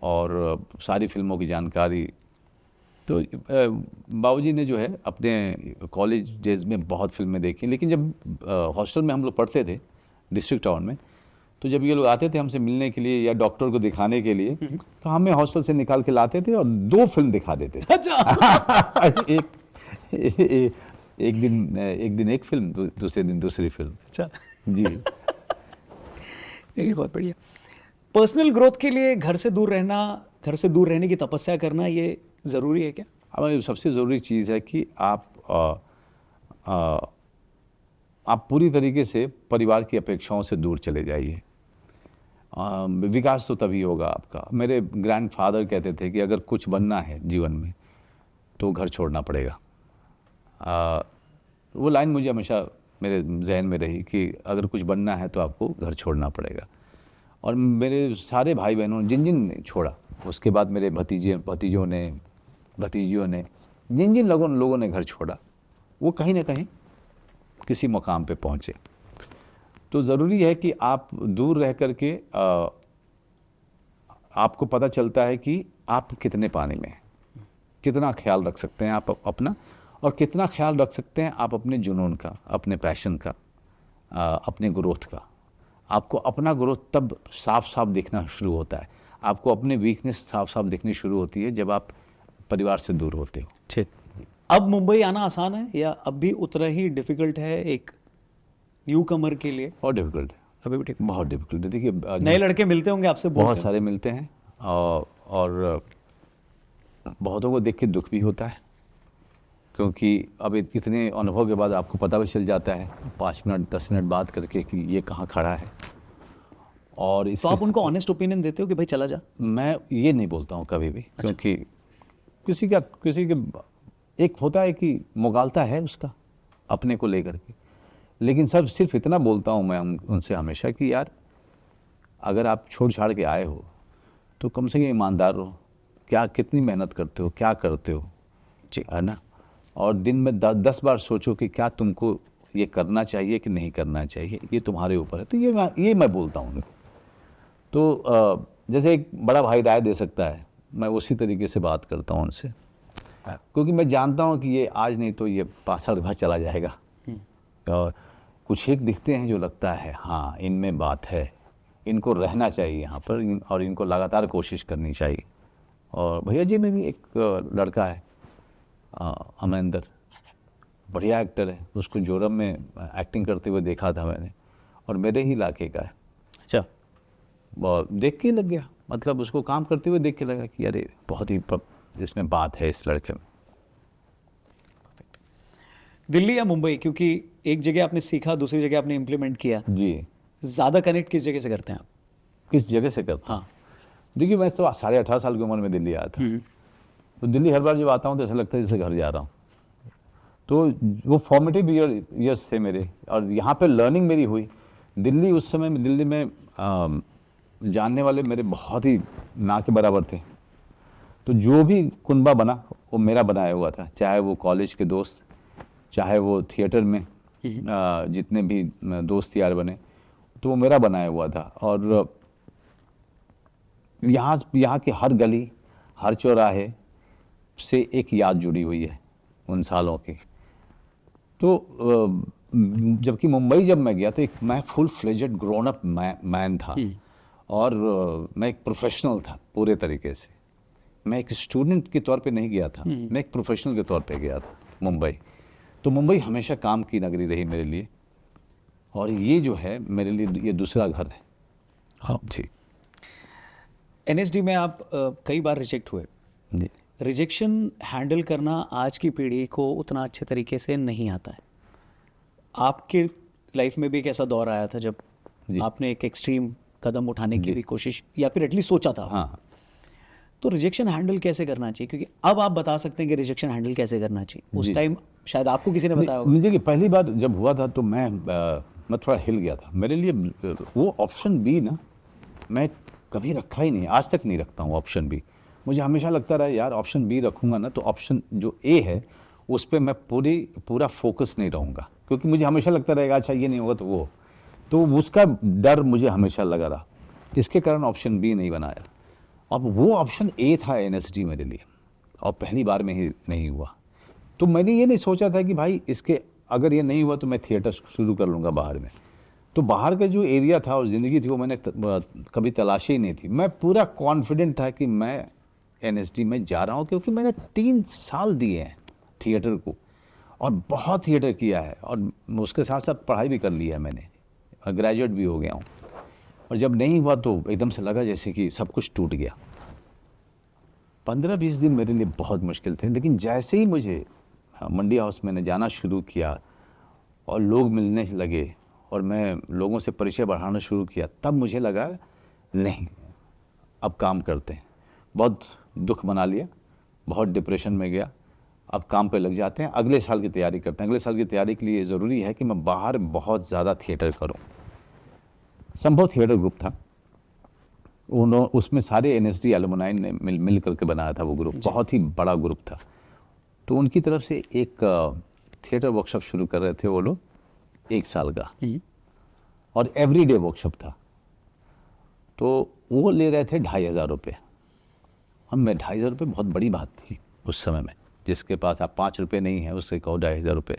और सारी फिल्मों की जानकारी। तो बाबूजी ने जो है अपने कॉलेज डेज में बहुत फिल्में देखी, लेकिन जब हॉस्टल में हम लोग पढ़ते थे डिस्ट्रिक्ट टाउन में, तो जब ये लोग आते थे हमसे मिलने के लिए या डॉक्टर को दिखाने के लिए, तो हमें हॉस्टल से निकाल के लाते थे और 2 फिल्म दिखा देते थे। अच्छा। एक दिन एक फिल्म, दूसरे दिन दूसरी फिल्म। अच्छा जी। ये बहुत बढ़िया। पर्सनल ग्रोथ के लिए घर से दूर रहना, घर से दूर रहने की तपस्या करना, ये ज़रूरी है क्या? हमारी सबसे ज़रूरी चीज़ है कि आप पूरी तरीके से परिवार की अपेक्षाओं से दूर चले जाइए। विकास तो तभी होगा आपका। मेरे ग्रैंडफादर कहते थे कि अगर कुछ बनना है जीवन में तो घर छोड़ना पड़ेगा। वो लाइन मुझे हमेशा मेरे जहन में रही कि अगर कुछ बनना है तो आपको घर छोड़ना पड़ेगा। और मेरे सारे भाई बहनों जिन ने छोड़ा, उसके बाद मेरे भतीजियों ने जिन लोगों ने घर छोड़ा, वो कहीं ना कहीं किसी मुकाम पे पहुँचे। तो ज़रूरी है कि आप दूर रह कर के आपको पता चलता है कि आप कितने पानी में हैं, कितना ख्याल रख सकते हैं आप अपना, और कितना ख्याल रख सकते हैं आप अपने जुनून का, अपने पैशन का, अपने ग्रोथ का। आपको अपना ग्रोथ तब साफ साफ दिखना शुरू होता है, आपको अपने वीकनेस साफ साफ दिखनी शुरू होती है जब आप परिवार से दूर होते हो। ठीक। अब मुंबई आना आसान है या अब भी उतना ही डिफिकल्ट है एक न्यू कमर के लिए? बहुत डिफिकल्ट है, अभी भी ठीक। बहुत डिफिकल्ट है। देखिए, नए लड़के मिलते होंगे आपसे बहुत सारे मिलते हैं और बहुतों को देख के दुख भी होता है, क्योंकि अब इतने अनुभव के बाद आपको पता भी चल जाता है 5 मिनट 10 मिनट बात करके कि ये कहाँ खड़ा है। और तो आप उनको ऑनेस्ट ओपिनियन देते हो कि भाई चला जा? मैं ये नहीं बोलता हूँ कभी भी, क्योंकि किसी के एक होता है कि मुगालता है उसका अपने को लेकर के, लेकिन सब सिर्फ इतना बोलता हूँ मैं उनसे हमेशा कि यार अगर आप छोड़ छाड़ के आए हो तो कम से कम ईमानदार रहो। क्या कितनी मेहनत करते हो, क्या करते हो, है ना? और दिन में 10 बार सोचो कि क्या तुमको ये करना चाहिए कि नहीं करना चाहिए, ये तुम्हारे ऊपर है। तो ये मैं बोलता हूँ। तो जैसे एक बड़ा भाई राय दे सकता है, मैं उसी तरीके से बात करता हूँ उनसे, क्योंकि मैं जानता हूँ कि ये आज नहीं तो ये 5 साल बाद चला जाएगा। और कुछ एक दिखते हैं जो लगता है हाँ इनमें बात है, इनको रहना चाहिए यहाँ पर और इनको लगातार कोशिश करनी चाहिए। और भैया जी में भी एक लड़का है अमरिंदर, बढ़िया एक्टर है, उसको जोरम में एक्टिंग करते हुए देखा था मैंने, और मेरे ही इलाके का है। अच्छा। देख के लग गया, मतलब उसको काम करते हुए देख के लगा कि अरे बहुत ही इसमें बात है इस लड़के में। दिल्ली या मुंबई, क्योंकि एक जगह आपने सीखा दूसरी जगह आपने इम्प्लीमेंट किया, जी, ज़्यादा कनेक्ट किस जगह से करते हैं आप? किस जगह से करता? हाँ, देखिए मैं तो 18.5 साल की उम्र में दिल्ली आया था। तो दिल्ली हर बार जब आता हूँ तो ऐसा लगता है जैसे घर जा रहा हूँ। तो वो फॉर्मेटिव ईयर्स थे मेरे, और यहाँ पे लर्निंग मेरी हुई। दिल्ली उस समय में, दिल्ली में जानने वाले मेरे बहुत ही ना के बराबर थे। तो जो भी कुनबा बना वो मेरा बनाया हुआ था, चाहे वो कॉलेज के दोस्त, चाहे वो थिएटर में जितने भी दोस्त यार बने, तो वो मेरा बनाया हुआ था। और यहाँ की हर गली, हर चौराहे से एक याद जुड़ी हुई है उन सालों की। तो जबकि मुंबई जब मैं गया तो एक मैं full fledged grown up man था, और मैं एक प्रोफेशनल था पूरे तरीके से। मैं एक स्टूडेंट के तौर पे नहीं गया था, मैं एक प्रोफेशनल के तौर पे गया था मुंबई। तो मुंबई हमेशा काम की नगरी रही मेरे लिए, और ये जो है मेरे लिए ये दूसरा घर है। हाँ जी एनएसडी में आप कई बार रिजेक्ट हुए। जी। रिजेक्शन हैंडल करना आज की पीढ़ी को उतना अच्छे तरीके से नहीं आता है। आपके लाइफ में भी एक ऐसा दौर आया था जब जी। आपने एक एक्सट्रीम कदम उठाने की जी। भी कोशिश या फिर एटलीस्ट सोचा था। हाँ, तो रिजेक्शन हैंडल कैसे करना चाहिए, क्योंकि अब आप बता सकते हैं कि रिजेक्शन हैंडल कैसे करना चाहिए। उस जी। टाइम शायद आपको किसी ने बताया होगा। मुझे कि पहली बार जब हुआ था तो मैं थोड़ा हिल गया था। मेरे लिए वो ऑप्शन बी ना मैं कभी रखा ही नहीं, आज तक नहीं रखता हूँ ऑप्शन बी। मुझे हमेशा लगता रहा यार ऑप्शन बी रखूँगा ना तो ऑप्शन जो ए है उस पर मैं पूरा फोकस नहीं रहूँगा, क्योंकि मुझे हमेशा लगता रहेगा अच्छा ये नहीं होगा तो वो, तो उसका डर मुझे हमेशा लगा रहा। इसके कारण ऑप्शन बी नहीं बनाया। अब वो ऑप्शन ए था एनएसडी मेरे लिए, और पहली बार में ही नहीं हुआ। तो मैंने ये नहीं सोचा था कि भाई इसके अगर ये नहीं हुआ तो मैं थिएटर शुरू कर लूँगा बाहर में। तो बाहर का जो एरिया था और ज़िंदगी थी वो मैंने कभी तलाशी ही नहीं थी। मैं पूरा कॉन्फिडेंट था कि मैं एनएसडी में जा रहा हूँ, क्योंकि मैंने 3 साल दिए हैं थिएटर को, और बहुत थिएटर किया है, और उसके साथ साथ पढ़ाई भी कर ली है मैंने, ग्रेजुएट भी हो गया हूँ। और जब नहीं हुआ तो एकदम से लगा जैसे कि सब कुछ टूट गया। 15-20 दिन मेरे लिए बहुत मुश्किल थे, लेकिन जैसे ही मुझे मंडी हाउस मैंने जाना शुरू किया और लोग मिलने लगे और मैं लोगों से परिचय बढ़ाना शुरू किया, तब मुझे लगा नहीं अब काम करते हैं। बहुत दुख मना लिया, बहुत डिप्रेशन में गया, अब काम पे लग जाते हैं, अगले साल की तैयारी करते हैं। अगले साल की तैयारी के लिए ज़रूरी है कि मैं बाहर बहुत ज़्यादा थिएटर करूं। संभव थिएटर ग्रुप था, उसमें सारे एनएसडी एलुमनाई ने मिल करके बनाया था वो ग्रुप, बहुत ही बड़ा ग्रुप था। तो उनकी तरफ से एक थिएटर वर्कशॉप शुरू कर रहे थे वो लोग, 1 साल का, और एवरीडे वर्कशॉप था। तो वो ले रहे थे 2500 रुपये, और मैं 2500 रुपये बहुत बड़ी बात थी उस समय में। जिसके पास आप 5 रुपये नहीं है उससे कहो 2500 रुपये।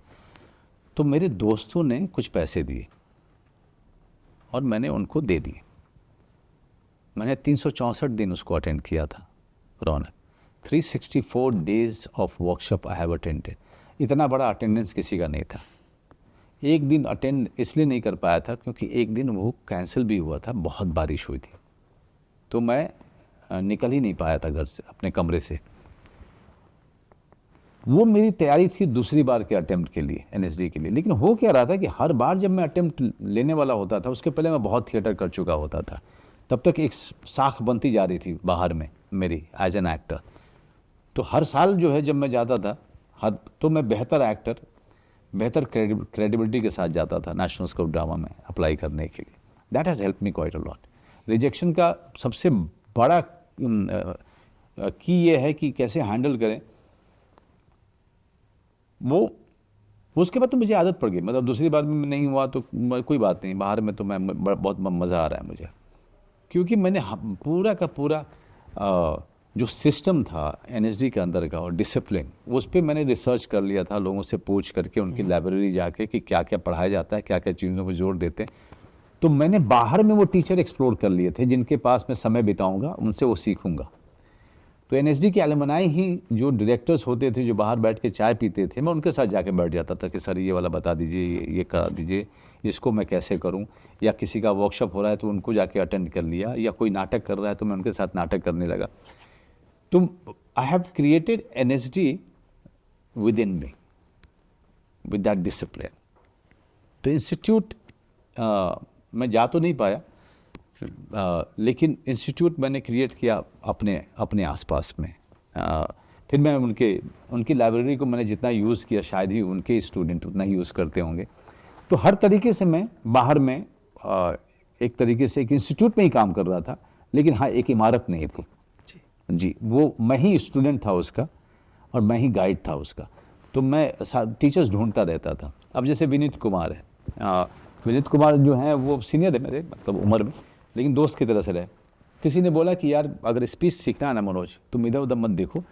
तो मेरे दोस्तों ने कुछ पैसे दिए और मैंने उनको दे दिए। मैंने 364 दिन उसको अटेंड किया था रौनक। 364 days of workshop I have attended. इतना बड़ा अटेंडेंस किसी का नहीं था। एक दिन अटेंड इसलिए नहीं कर पाया था क्योंकि एक दिन वो कैंसिल भी हुआ था, बहुत बारिश हुई थी, तो मैं निकल ही नहीं पाया था घर से, अपने कमरे से। वो मेरी तैयारी थी दूसरी बार के अटेम्प्ट के लिए, एनएसडी के लिए। लेकिन हो क्या रहा था कि हर बार जब मैं अटेम्प्ट लेने वाला होता था, उसके पहले मैं बहुत थिएटर कर चुका होता था। तब तक एक साख बनती जा रही थी बाहर में मेरी एज एन एक्टर। तो हर साल जो है जब मैं जाता था तो मैं बेहतर एक्टर, बेहतर क्रेडिबिलिटी के साथ जाता था नेशनल स्कूल ऑफ ड्रामा में अप्लाई करने के लिए। That has help me quite a lot. Rejection का सबसे बड़ा की ये है कि कैसे हैंडल करें। वो उसके बाद तो मुझे आदत पड़ गई, मतलब दूसरी बार में नहीं हुआ तो कोई बात नहीं, बाहर में तो मैं बहुत मज़ा आ रहा है मुझे, क्योंकि मैंने पूरा का पूरा जो सिस्टम था एनएसडी के अंदर का और डिसिप्लिन, उस पर मैंने रिसर्च कर लिया था, लोगों से पूछ करके उनकी लाइब्रेरी जाके कि क्या क्या पढ़ाया जाता है, क्या क्या चीज़ों पर जोर देते हैं। तो मैंने बाहर में वो टीचर एक्सप्लोर कर लिए थे जिनके पास मैं समय बिताऊंगा, उनसे वो सीखूंगा। तो एनएसडी के एलुमनाई ही जो डायरेक्टर्स होते थे, जो बाहर बैठ के चाय पीते थे, मैं उनके साथ जाके बैठ जाता था कि सर ये वाला बता दीजिए, ये करा दीजिए, इसको मैं कैसे करूं। या किसी का वर्कशॉप हो रहा है तो उनको जाके अटेंड कर लिया, या कोई नाटक कर रहा है तो मैं उनके साथ नाटक करने लगा। तो I have created NSD with in me with that discipline. तो इंस्टीट्यूट मैं जा तो नहीं पाया, लेकिन इंस्टीट्यूट मैंने क्रिएट किया अपने आसपास में। फिर मैं उनकी लाइब्रेरी को मैंने जितना यूज़ किया, शायद ही उनके स्टूडेंट उतना यूज़ करते होंगे। तो हर तरीके से मैं बाहर में एक तरीके से एक इंस्टीट्यूट में ही काम कर रहा था, लेकिन हाँ एक इमारत नहीं थी जी, वो मैं ही स्टूडेंट था उसका और मैं ही गाइड था उसका। तो मैं टीचर्स ढूंढता रहता था। अब जैसे विनीत कुमार है, विनीत कुमार जो हैं वो सीनियर है मेरे मतलब उम्र में, लेकिन दोस्त की तरह से रहे। किसी ने बोला कि यार अगर स्पीच सीखना है ना मनोज, तुम इधर उधर मत देखो,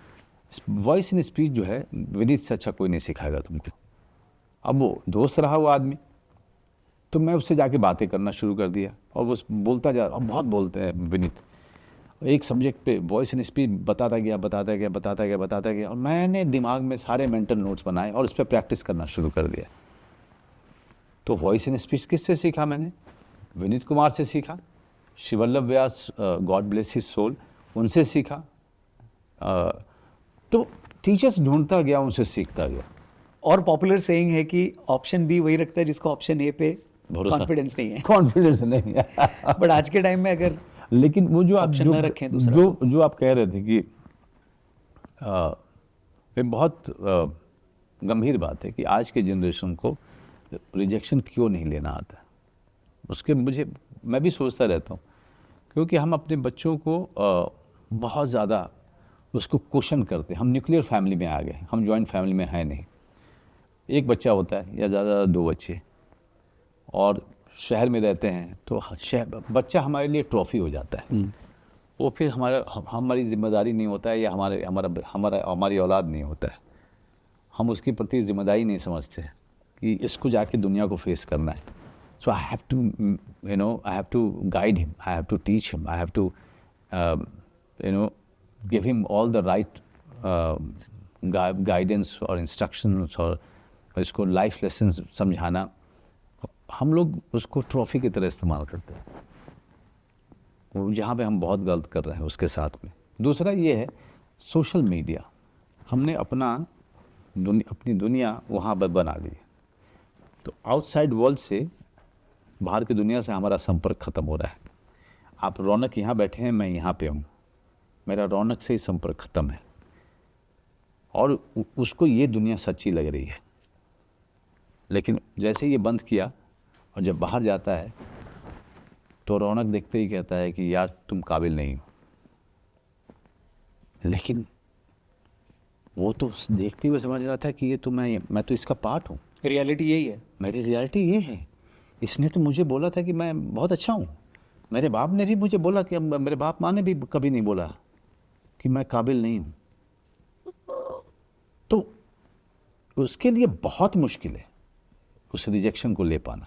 वॉइस इन स्पीच जो है विनीत से अच्छा कोई नहीं सिखाएगा तुमको। अब वो दोस्त रहा वो आदमी, तो मैं उससे जाके बातें करना शुरू कर दिया और वो बोलता जा, अब बहुत बोलते हैं विनीत, एक सब्जेक्ट पे वॉइस इन स्पीच बताता गया और मैंने दिमाग में सारे मेंटल नोट्स बनाए और उस पर प्रैक्टिस करना शुरू कर दिया। तो वॉइस इन स्पीच किससे सीखा मैंने? विनीत कुमार से सीखा, शिवल्लभ व्यास, गॉड ब्लेस हिज सोल, उनसे सीखा। तो टीचर्स ढूंढता गया, उनसे सीखता गया। और पॉपुलर सेइंग है कि ऑप्शन बी वही रखता है जिसको ऑप्शन ए पे भरोसा। कॉन्फिडेंस नहीं है। कॉन्फिडेंस नहीं है। बट आज के टाइम में अगर लेकिन वो जो आप ऑप्शन जो ना रखें दूसरा जो आप कह रहे थे कि ये बहुत गंभीर बात है कि आज के जनरेशन को रिजेक्शन क्यों नहीं लेना आता। उसके मैं भी सोचता रहता हूँ, क्योंकि हम अपने बच्चों को बहुत ज़्यादा उसको क्वेश्चन करते हैं। हम न्यूक्लियर फैमिली में आ गए, हम जॉइंट फैमिली में हैं नहीं। एक बच्चा होता है या ज़्यादा 2 बच्चे, और शहर में रहते हैं तो बच्चा हमारे लिए ट्रॉफी हो जाता है। वो फिर हमारी जिम्मेदारी नहीं होता है या हमारी औलाद नहीं होता है। हम उसके प्रति जिम्मेदारी नहीं समझते कि इसको जाके दुनिया को फेस करना है। So I have to guide him, I have to teach him, I have to give him all the right guidance और इंस्ट्रक्शंस और इसको लाइफ लेसन समझाना। हम लोग उसको ट्रॉफी की तरह इस्तेमाल करते हैं, वो जहाँ पे हम बहुत गलत कर रहे हैं उसके साथ में। दूसरा ये है सोशल मीडिया, हमने अपनी दुनिया वहाँ पर बना ली। तो आउटसाइड वर्ल्ड से, बाहर की दुनिया से हमारा संपर्क ख़त्म हो रहा है। आप रौनक यहाँ बैठे हैं, मैं यहाँ पे हूँ, मेरा रौनक से ही संपर्क ख़त्म है और उसको ये दुनिया सच्ची लग रही है। लेकिन जैसे ये बंद किया और जब बाहर जाता है तो रौनक देखते ही कहता है कि यार तुम काबिल नहीं हो। लेकिन वो तो देखते हुए समझ रहा था कि ये तो मैं तो इसका पार्ट हूँ। रियलिटी यही है। मेरी रियलिटी ये है। इसने तो मुझे बोला था कि मैं बहुत अच्छा हूँ। मेरे बाप ने भी मुझे बोला कि मेरे बाप माँ ने भी कभी नहीं बोला कि मैं काबिल नहीं हूँ। तो उसके लिए बहुत मुश्किल है उस रिजेक्शन को ले पाना।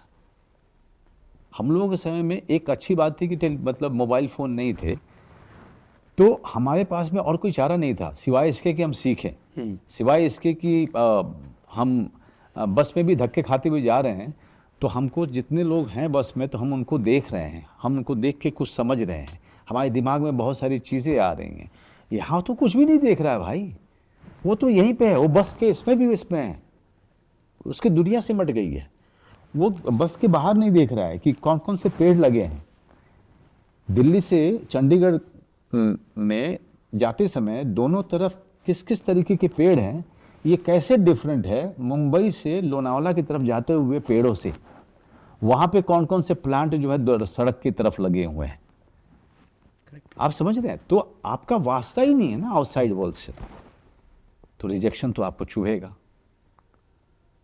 हम लोगों के समय में एक अच्छी बात थी कि मतलब मोबाइल फ़ोन नहीं थे, तो हमारे पास में और कोई चारा नहीं था सिवाय इसके कि हम सीखें, सिवाय इसके कि हम बस में भी धक्के खाते हुए जा रहे हैं तो हमको जितने लोग हैं बस में तो हम उनको देख रहे हैं, हम उनको देख के कुछ समझ रहे हैं, हमारे दिमाग में बहुत सारी चीज़ें आ रही हैं। यहाँ तो कुछ भी नहीं देख रहा है भाई, वो तो यहीं पे है, वो बस के इसमें भी इसमें है, उसकी दुनिया सिमट गई है। वो बस के बाहर नहीं देख रहा है कि कौन कौन से पेड़ लगे हैं। दिल्ली से चंडीगढ़ में जाते समय दोनों तरफ किस किस तरीके के पेड़ हैं, ये कैसे डिफरेंट है मुंबई से लोनावाला की तरफ जाते हुए पेड़ों से। वहाँ पे कौन कौन से प्लांट जो है सड़क की तरफ लगे हुए हैं। आप समझ रहे हैं? तो आपका वास्ता ही नहीं है ना आउटसाइड वर्ल्ड से, तो रिजेक्शन तो आपको चुभेगा।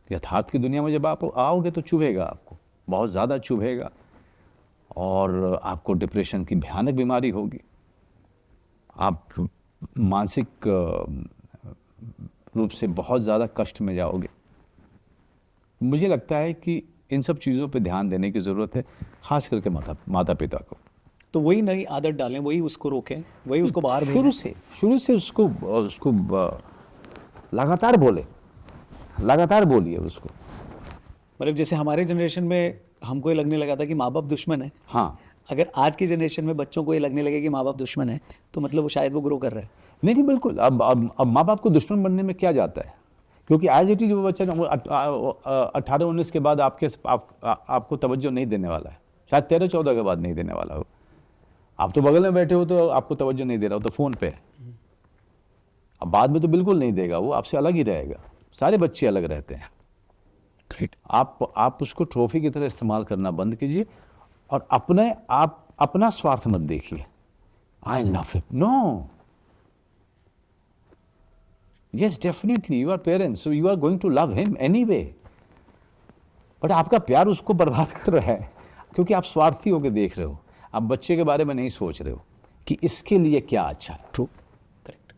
यथार्थ की दुनिया में जब आप आओगे तो चुभेगा, आपको बहुत ज़्यादा चुभेगा और आपको डिप्रेशन की भयानक बीमारी होगी। आप मानसिक रूप से बहुत ज़्यादा कष्ट में जाओगे। मुझे लगता है कि इन सब चीज़ों पे ध्यान देने की ज़रूरत है, ख़ास करके माता पिता को। तो वही नई आदत डालें, वही उसको रोकें, वही उसको बाहर भेजें। शुरू से उसको लगातार बोलिए उसको। मतलब जैसे हमारे जनरेशन में हमको ये लगने लगा था कि माँ बाप दुश्मन है। हाँ, अगर आज की जनरेशन में बच्चों को ये लगने लगे कि माँ बाप दुश्मन है तो मतलब वो शायद वो ग्रो कर रहे हैं। नहीं बिल्कुल। अब माँ बाप को दुश्मन बनने में क्या जाता है, क्योंकि एज इट इज वो बच्चा 18-19 के बाद आपको तवज्जो नहीं देने वाला है, शायद 13-14 के बाद नहीं देने वाला हो। आप तो बगल में बैठे हो तो आपको तवज्जो नहीं दे रहा हो, तो फ़ोन पे है। अब बाद में तो बिल्कुल नहीं देगा, वो आपसे अलग ही रहेगा। सारे बच्चे अलग रहते हैं। आप उसको ट्रॉफी की तरह इस्तेमाल करना बंद कीजिए और अपना स्वार्थ मत देखिए। I love him, no, yes definitely you are parents, so you are going to love him anyway. But आपका प्यार उसको बर्बाद कर रहा है, क्योंकि आप स्वार्थी होकर देख रहे हो, आप बच्चे के बारे में नहीं सोच रहे हो कि इसके लिए क्या अच्छा है। True, correct.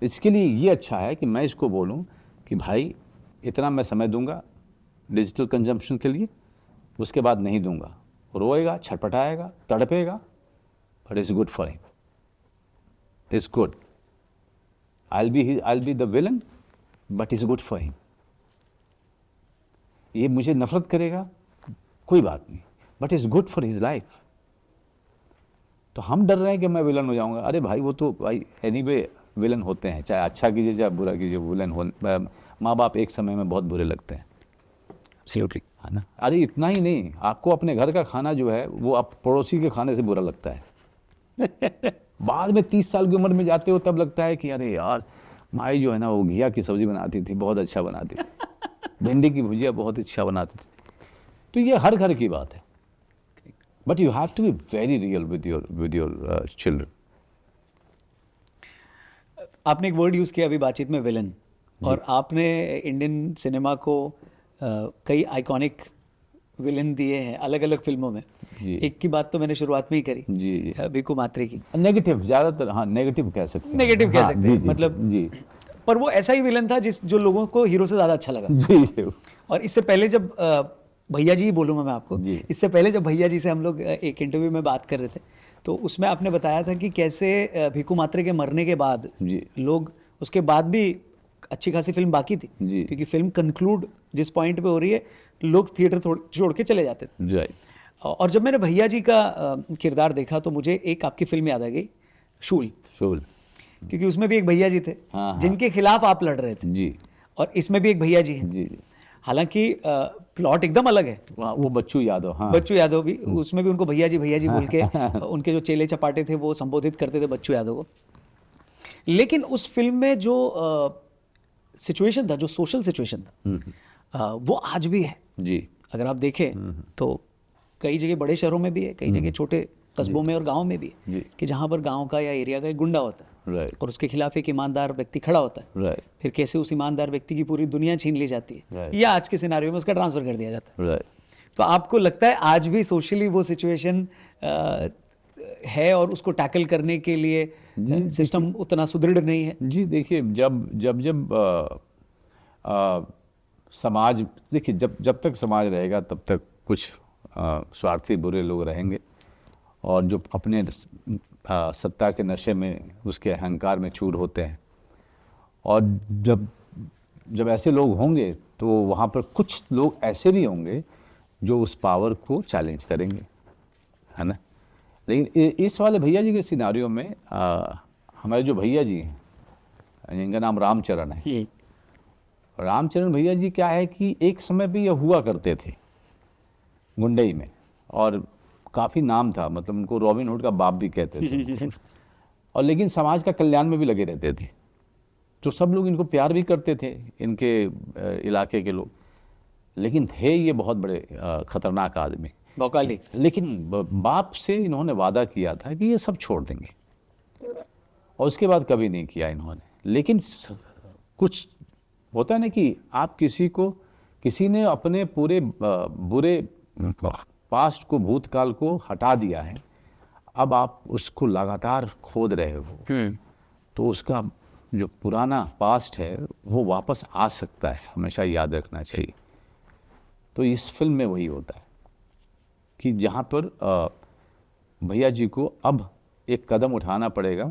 इसके लिए ये अच्छा है कि मैं इसको बोलूं कि भाई इतना मैं समय दूंगा डिजिटल कंजम्पशन के लिए, उसके बाद नहीं दूंगा। रोएगा, छटपटाएगा, तड़पेगा, but it's good for him, it's good. I'll be the villain, but it's good for him. ये मुझे नफरत करेगा, कोई बात नहीं, but it's good for his life. तो हम डर रहे हैं कि मैं विलन हो जाऊंगा। अरे भाई वो तो भाई एनीवे विलन होते हैं, चाहे अच्छा कीजिए चाहे बुरा कीजिए, विलन हो। माँ बाप एक समय में बहुत बुरे लगते हैं, Absolutely. है ना। अरे इतना ही नहीं, आपको अपने घर का खाना जो है वो आप पड़ोसी के खाने से बुरा लगता है। बाद में 30 साल की उम्र में जाते हो तब लगता है कि अरे यार माई जो है ना वो घिया की सब्जी बनाती थी, बहुत अच्छा बनाती थी, भिंडी की भुजिया बहुत अच्छा बनाती थी। तो ये हर घर की बात है, but you have to be very real with your children. आपने एक वर्ड यूज़ किया अभी बातचीत में, विलन, और आपने इंडियन सिनेमा को कई आइकॉनिक विलन दिए हैं अलग अलग फिल्मों में। जी। एक की बात तो मैंने शुरुआत में ही करी, जी भिकू मात्रे की। नेगेटिव ज़्यादातर, हाँ नेगेटिव कह सकते हैं, नेगेटिव कह हाँ, सकते हैं, जी, मतलब जी पर वो ऐसा ही विलन था जो लोगों को हीरो से ज़्यादा अच्छा लगा। जी और इससे पहले जब भैया जी ही बोलूँगा मैं आपको, जी। इससे पहले जब भैया जी से हम लोग एक इंटरव्यू में बात कर रहे थे, तो उसमें आपने बताया था कि कैसे भिकू मात्रे के मरने के बाद जी। लोग, उसके बाद भी अच्छी खासी फिल्म बाकी थी, जी। क्योंकि फिल्म कंक्लूड जिस पॉइंट पे हो रही है लोग थिएटर छोड़ के चले जाते थे। राइट। और जब मैंने भैया जी का किरदार देखा तो मुझे एक आपकी फिल्म याद आ गई, शूल, शूल, क्योंकि उसमें भी एक भैया जी थे हाँ, हाँ। जिनके खिलाफ आप लड़ रहे थे, जी और इसमें भी एक भैया जी हैं। जी जी। हालांकि प्लॉट एकदम अलग है। वो बच्चू यादव, हाँ बच्चू यादव भी, उसमें भी उनको भैया जी बोल के उनके जो चेले चपाटे थे वो संबोधित करते थे बच्चू यादव को। लेकिन उस फिल्म में जो सिचुएशन था, जो सोशल सिचुएशन था, वो आज भी है। जी अगर आप देखें तो कई जगह बड़े शहरों में भी है, कई जगह छोटे कस्बों में और गाँव में भी है, जी। कि जहाँ पर गाँव का या एरिया का एक गुंडा होता है राइट और उसके खिलाफ एक ईमानदार व्यक्ति खड़ा होता है, राइट फिर कैसे उस ईमानदार व्यक्ति की पूरी दुनिया छीन ली जाती है, Right. या आज के सिनारियो में उसका ट्रांसफर कर दिया जाता है। राइट। तो आपको लगता है आज भी सोशली वो सिचुएशन है और उसको टैकल करने के लिए सिस्टम उतना सुदृढ़ नहीं है? जी देखिए, जब समाज, देखिए जब तक समाज रहेगा तब तक कुछ स्वार्थी बुरे लोग रहेंगे, और जो अपने सत्ता के नशे में, उसके अहंकार में चूर होते हैं। और जब ऐसे लोग होंगे तो वहाँ पर कुछ लोग ऐसे भी होंगे जो उस पावर को चैलेंज करेंगे, है ना। लेकिन इस वाले भैया जी के सिनारियों में हमारे जो भैया जी हैं, जिनका नाम रामचरण है, रामचरण भैया जी क्या है कि एक समय पे ये हुआ करते थे गुंडई में, और काफ़ी नाम था, मतलब उनको रॉबिन हुड का बाप भी कहते थे। और लेकिन समाज का कल्याण में भी लगे रहते थे, तो सब लोग इनको प्यार भी करते थे, इनके इलाके के लोग। लेकिन थे ये बहुत बड़े खतरनाक आदमी, भौकाली। लेकिन बाप से इन्होंने वादा किया था कि ये सब छोड़ देंगे, और उसके बाद कभी नहीं किया इन्होंने। लेकिन कुछ होता है ना कि आप किसी ने अपने पूरे बुरे पास्ट को, भूतकाल को हटा दिया है, अब आप उसको लगातार खोद रहे हो, तो उसका जो पुराना पास्ट है वो वापस आ सकता है, हमेशा याद रखना चाहिए। तो इस फिल्म में वही होता है कि जहाँ पर भैया जी को अब एक कदम उठाना पड़ेगा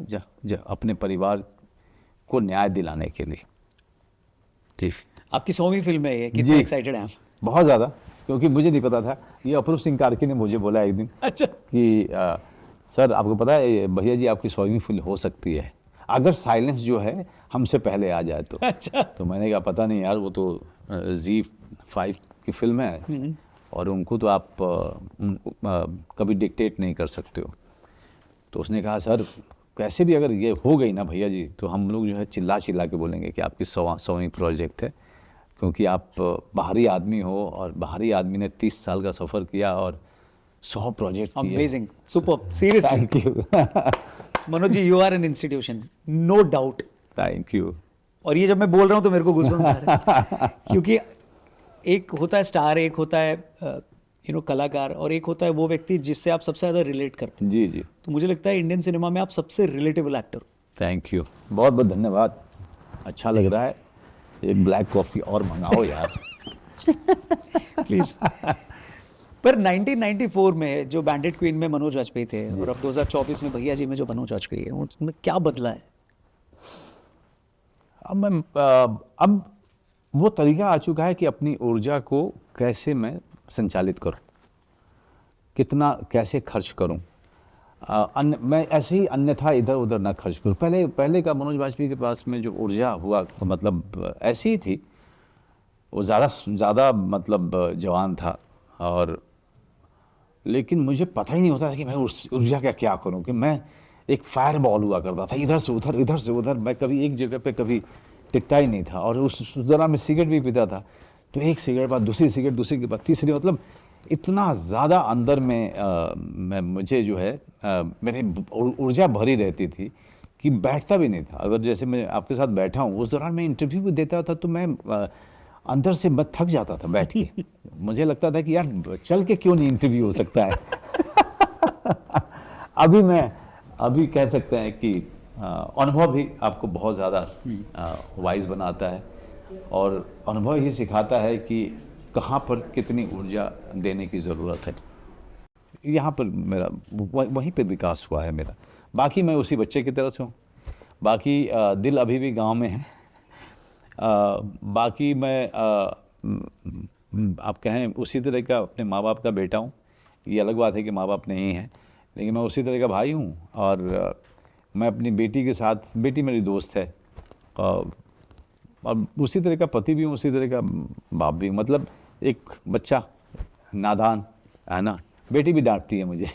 अपने परिवार को न्याय दिलाने के लिए। ठीक, आपकी 100वीं फिल्म है ये, कितने एक्साइटेड हैं आप? बहुत ज़्यादा, क्योंकि मुझे नहीं पता था। ये अपूर्व सिंह कार्की ने मुझे बोला एक दिन, अच्छा, कि सर आपको पता है भैया जी आपकी 100वीं फिल्म हो सकती है, अगर साइलेंस जो है हमसे पहले आ जाए तो। अच्छा। तो मैंने कहा पता नहीं यार, वो तो Z5 की फिल्म है, और उनको तो आप कभी डिक्टेट नहीं कर सकते हो। तो उसने कहा सर कैसे भी अगर ये हो गई ना भैया जी, तो हम लोग जो है चिल्ला के बोलेंगे कि आपकी 100वीं प्रोजेक्ट है, क्योंकि आप बाहरी आदमी हो, और बाहरी आदमी ने 30 साल का सफ़र किया और 100 प्रोजेक्ट किए। Amazing, super, seriously. Thank you Manoj ji, you are an institution, no doubt. Thank you. और ये जब मैं बोल रहा हूँ तो मेरे को गूज़बम्स आ रहे हैं, क्योंकि एक होता है स्टार, एक होता है कलाकार, और एक होता है वो व्यक्ति जिससे आप सबसे ज़्यादा रिलेट करते हैं। जी जी, तो मुझे लगता है इंडियन सिनेमा में आप सबसे रिलेटेबल एक्टर। थैंक यू, बहुत बहुत धन्यवाद, अच्छा लग रहा है। एक ब्लैक कॉफ़ी और मंगाओ यार। प्लीज। पर 1994 में जो बैंडेड क्वीन में मनोज वाजपेयी थे और अब 2024 में भैया जी में जो मनोज वाजपेयी है, उसमें क्या बदला है? अब वो तरीका आ चुका है कि अपनी ऊर्जा को कैसे मैं संचालित करूं, कितना कैसे खर्च करूं। मैं ऐसे ही अन्यथा इधर उधर ना खर्च करूं। पहले का मनोज वाजपेयी के पास में जो ऊर्जा हुआ मतलब ऐसी ही थी, वो ज़्यादा मतलब जवान था, और लेकिन मुझे पता ही नहीं होता था कि मैं उस ऊर्जा का क्या करूं, कि मैं एक फायर बॉल हुआ करता था, इधर से उधर इधर से उधर, मैं कभी एक जगह पे कभी टिकता ही नहीं था। और उस दौरान मैं सिगरेट भी पीता था, तो एक सिगरेट बाद दूसरी सिगरेट, दूसरी के बाद तीसरी, मतलब इतना ज़्यादा अंदर में मुझे जो है मेरी ऊर्जा भरी रहती थी कि बैठता भी नहीं था। अगर जैसे मैं आपके साथ बैठा हूँ, उस दौरान मैं इंटरव्यू भी देता था तो मैं अंदर से मैं थक जाता था बैठ के। मुझे लगता था कि यार चल के क्यों नहीं इंटरव्यू हो सकता है। अभी कह सकते हैं कि अनुभव भी आपको बहुत ज़्यादा वाइज बनाता है, और अनुभव ही सिखाता है कि कहाँ पर कितनी ऊर्जा देने की ज़रूरत है। यहाँ पर मेरा वहीं पे विकास हुआ है मेरा। बाकी मैं उसी बच्चे की तरह से हूँ, बाकी दिल अभी भी गांव में है। बाकी मैं आप कहें उसी तरह का अपने माँ बाप का बेटा हूँ। ये अलग बात है कि माँ बाप नहीं है, लेकिन मैं उसी तरह का भाई हूँ। और मैं अपनी बेटी के साथ, बेटी मेरी दोस्त है, और उसी तरह का पति भी हूँ, उसी तरह का बाप भी हूँ। मतलब एक बच्चा नादान है ना, बेटी भी डांटती है मुझे।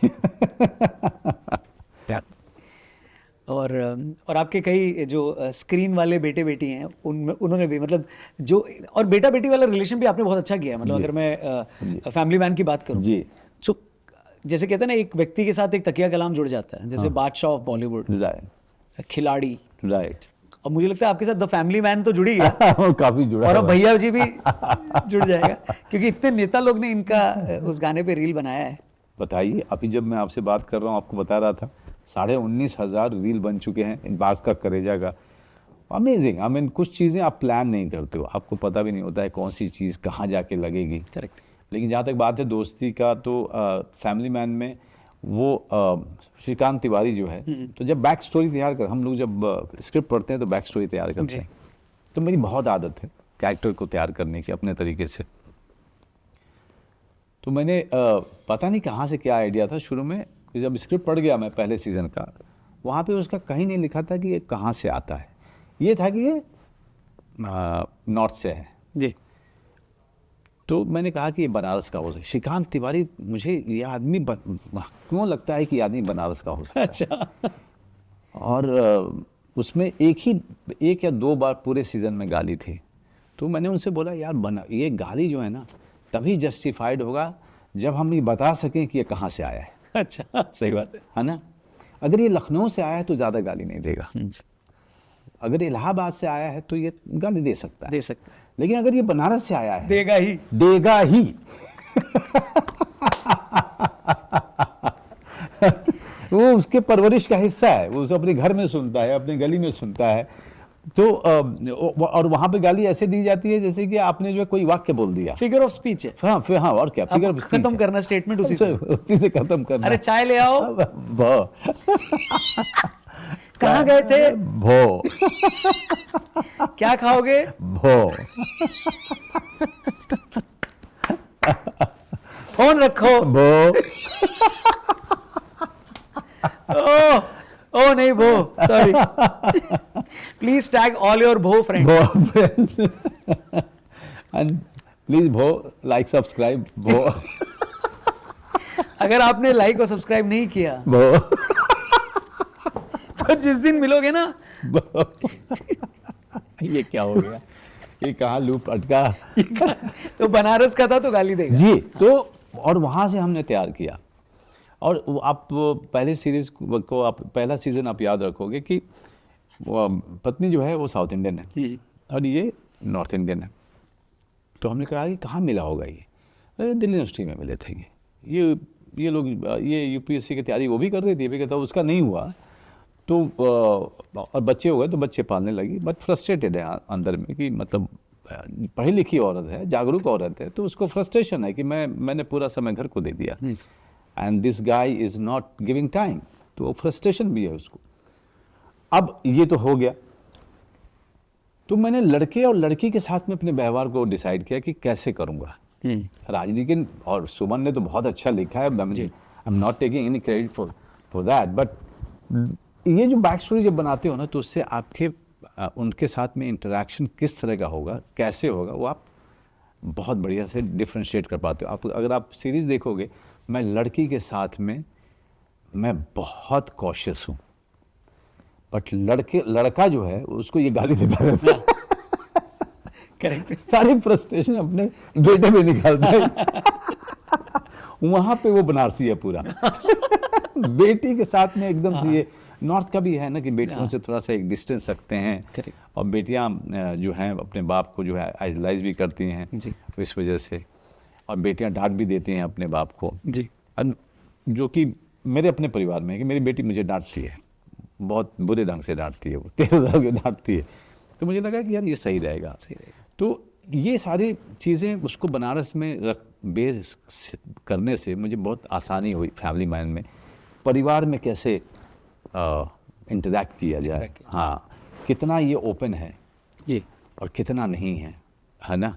और आपके कई जो स्क्रीन वाले बेटे बेटी हैं, उनमें उन्होंने भी मतलब जो, और बेटा बेटी वाला रिलेशन भी आपने बहुत अच्छा किया है। मतलब अगर मैं फैमिली मैन की बात करूं, जी, तो जैसे कहते हैं ना, एक व्यक्ति के साथ एक तकिया कलाम जुड़ जाता है, जैसे बादशाह ऑफ बॉलीवुड, राइट खिलाड़ी, राइट। और मुझे लगता है आपके साथ द फैमिली मैन तो जुड़ ही गया। काफ़ी जुड़ा और अब हुआ है। भैया जी भी जुड़ जाएगा, क्योंकि इतने नेता लोग ने इनका उस गाने पे रील बनाया है। बताइए, अभी जब मैं आपसे बात कर रहा हूँ, आपको बता रहा था 19,500 रील बन चुके हैं इन बात का, करेजा का। अमेजिंग। आई मीन कुछ चीज़ें आप प्लान नहीं करते हो, आपको पता भी नहीं होता है कौन सी चीज़ कहाँ जाके लगेगी। करेक्ट। लेकिन जहाँ तक बात है दोस्ती का, तो फैमिली मैन में वो श्रीकांत तिवारी जो है, तो जब बैक स्टोरी तैयार कर, हम लोग जब स्क्रिप्ट पढ़ते हैं तो बैक स्टोरी तैयार करते हैं। तो मेरी बहुत आदत है कैरेक्टर को तैयार करने की अपने तरीके से। तो मैंने पता नहीं कहाँ से क्या आइडिया था शुरू में, कि जब स्क्रिप्ट पढ़ गया मैं पहले सीज़न का, वहाँ पे उसका कहीं नहीं लिखा था कि ये कहाँ से आता है। ये था कि ये नॉर्थ से है जी। तो मैंने कहा कि ये बनारस का हो सकता है। श्रीकांत तिवारी, मुझे ये आदमी क्यों लगता है कि ये आदमी बनारस का हो सकता है। अच्छा। और उसमें एक या दो बार पूरे सीज़न में गाली थी। तो मैंने उनसे बोला, यार ये गाली जो है ना, तभी जस्टिफाइड होगा जब हम ये बता सकें कि ये कहाँ से आया है। अच्छा, सही बात है ना। अगर ये लखनऊ से आया है तो ज़्यादा गाली नहीं देगा, अगर इलाहाबाद से आया है तो ये गाली दे सकता है, दे सकता है, लेकिन अगर ये बनारस से आया है देगा ही। वो उसके परवरिश का हिस्सा है, वो उसे अपने घर में सुनता है, अपने गली में सुनता है। तो और वहां पे गाली ऐसे दी जाती है जैसे कि आपने जो कोई वाक्य बोल दिया, फिगर ऑफ स्पीच है। हाँ फिर हाँ, और क्या फिगर ऑफ स्पीच खत्म करना स्टेटमेंट उसी से खत्म करना। अरे चाय ले आओ, भो कहाँ गए थे, भो क्या खाओगे, भो फोन रखो, भो ओ नहीं भो, sorry, please tag all your भो फ्रेंड्स, एंड प्लीज भो लाइक सब्सक्राइब भो। अगर आपने लाइक और सब्सक्राइब नहीं किया भो तो जिस दिन मिलोगे ना, ये क्या हो गया, ये कहाँ लूप अटका। तो बनारस का था तो गाली देगा जी। तो और वहाँ से हमने तैयार किया। और आप पहले सीरीज को, आप पहला सीज़न आप याद रखोगे कि पत्नी जो है वो साउथ इंडियन है जी। और ये नॉर्थ इंडियन है। तो हमने कहा कि कहाँ मिला होगा ये? अरे दिल्ली यूनिवर्सिटी में मिले थे ये लोग ये यूपीएससी की तैयारी वो भी कर रही थी, भी कहता उसका नहीं हुआ तो और बच्चे हो गए तो बच्चे पालने लगी, बट फ्रस्ट्रेटेड है अंदर में कि मतलब पढ़ी लिखी औरत है, जागरूक औरत है, तो उसको फ्रस्ट्रेशन है कि मैंने पूरा समय घर को दे दिया and this guy is not giving time, तो फ्रस्ट्रेशन भी है उसको। अब ये तो हो गया, तो मैंने लड़के और लड़की के साथ में अपने व्यवहार को डिसाइड किया कि कैसे करूँगा। राजनीति और सुमन ने तो बहुत अच्छा लिखा है, I am not taking any credit for that, but ये जो बैक स्टोरी जब बनाते हो ना तो उससे आपके उनके साथ में इंटरेक्शन किस तरह का होगा, कैसे होगा, वो आप बहुत बढ़िया से डिफ्रेंशिएट कर पाते हो। आप अगर आप सीरीज़ देखोगे, मैं लड़की के साथ में मैं बहुत कॉशियस हूँ, बट लड़का जो है उसको ये गाली देता रहता है। करेक्ट। सारी फ्रस्ट्रेशन अपने बेटे में निकालता है। वहाँ पे वो बनारसी है पूरा। बेटी के साथ में एकदम से ये नॉर्थ का भी है ना कि बेटियों से थोड़ा सा एक डिस्टेंस रखते हैं, और बेटियां जो हैं अपने बाप को जो है आइडलाइज भी करती हैं इस वजह से, और बेटियां डांट भी देती हैं अपने बाप को जी, जो कि मेरे अपने परिवार में है कि मेरी बेटी मुझे डांटती है, बहुत बुरे ढंग से डांटती है, वो तेज के डांटती है। तो मुझे लगा कि यार ये सही रहेगा। तो ये सारी चीज़ें उसको बनारस में बेस करने से मुझे बहुत आसानी हुई फैमिली मैन में, परिवार में कैसे इंटरैक्ट किया जाए, हाँ, कितना ये ओपन है ये और कितना नहीं है ना,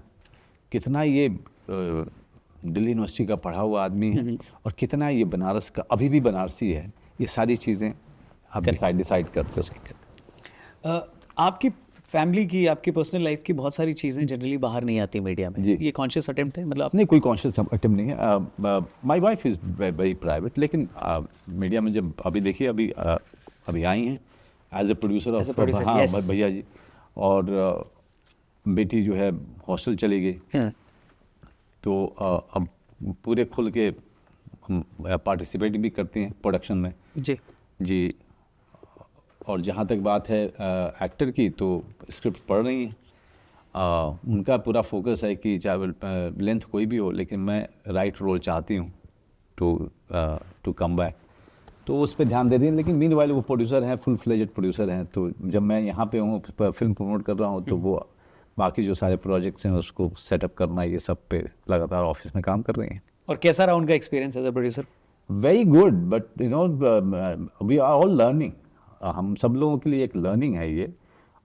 कितना ये दिल्ली यूनिवर्सिटी का पढ़ा हुआ आदमी है और कितना ये बनारस का अभी भी बनारसी है, ये सारी चीज़ें आप डिसाइड करते हो। आपकी फैमिली की, आपकी पर्सनल लाइफ की बहुत सारी चीज़ें जनरली बाहर नहीं आती मीडिया में, ये कॉन्शियस अटेम्प्ट है? मतलब नहीं, कोई कॉन्शियस अटेम्प्ट नहीं है। My wife is very private, लेकिन मीडिया में जब अभी देखिए अभी आई हैं एज ए प्रोड्यूसर ऑफ, हाँ भैया जी, और बेटी जो है हॉस्टल चली गई, तो अब पूरे खुल के पार्टिसिपेट भी करती हैं प्रोडक्शन में जी। और जहाँ तक बात है एक्टर की, तो स्क्रिप्ट पढ़ रही हैं, उनका पूरा फोकस है कि चाहे लेंथ कोई भी हो, लेकिन मैं राइट रोल चाहती हूँ टू कम बैक, तो उस पर ध्यान दे रही हैं। लेकिन मीनवाइल वो प्रोड्यूसर हैं, फुल फ्लेजेड प्रोड्यूसर हैं, तो जब मैं यहाँ पे हूँ फिल्म प्रमोट कर रहा हूँ, तो वो बाकी जो सारे प्रोजेक्ट्स हैं उसको सेटअप करना, ये सब पे लगातार ऑफिस में काम कर रही हैं। और कैसा रहा उनका experience as a producer? Very good, but you know we are all learning, हम सब लोगों के लिए एक लर्निंग है ये।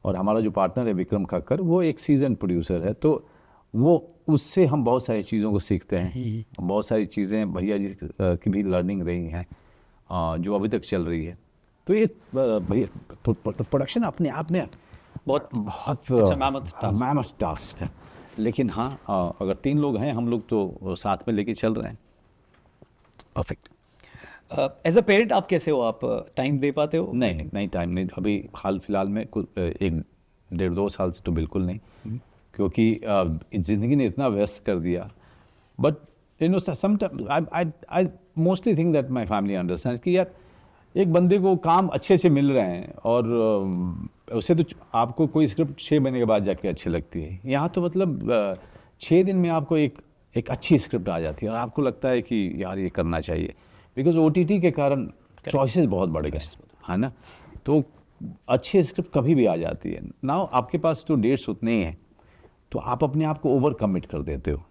और हमारा जो पार्टनर है विक्रम खक्कर, वो एक सीजन प्रोड्यूसर है, तो वो उससे हम बहुत सारी चीज़ों को सीखते हैं। बहुत सारी चीज़ें भैया जी की भी लर्निंग रही हैं जो अभी तक चल रही है। तो ये भैया प्रोडक्शन अपने आप में बहुत मैमथ टास्क है, लेकिन हाँ अगर 3 लोग हैं हम लोग तो साथ में लेके चल रहे हैं। परफेक्ट। एज अ पेरेंट आप कैसे हो? आप टाइम दे पाते हो? नहीं टाइम नहीं, अभी हाल फिलहाल में कुछ 1-1.5-2 साल से तो बिल्कुल नहीं, क्योंकि ज़िंदगी ने इतना व्यस्त कर दिया। But you no sometime I mostly think that my family understand कि यार एक बंदे को काम अच्छे मिल रहे हैं, और उससे तो आपको कोई स्क्रिप्ट 6 महीने के बाद जाके अच्छी लगती है। यहाँ तो मतलब 6 दिन में आपको एक अच्छी स्क्रिप्ट आ जाती है, और आपको लगता है कि यार ये करना चाहिए, बिकॉज OTT के कारण चॉइसेस बहुत बढ़ गए, है ना, तो अच्छी स्क्रिप्ट कभी भी आ जाती है। नाउ आपके पास तो डेट्स उतने ही हैं, तो आप अपने आप को ओवर कमिट कर देते हो।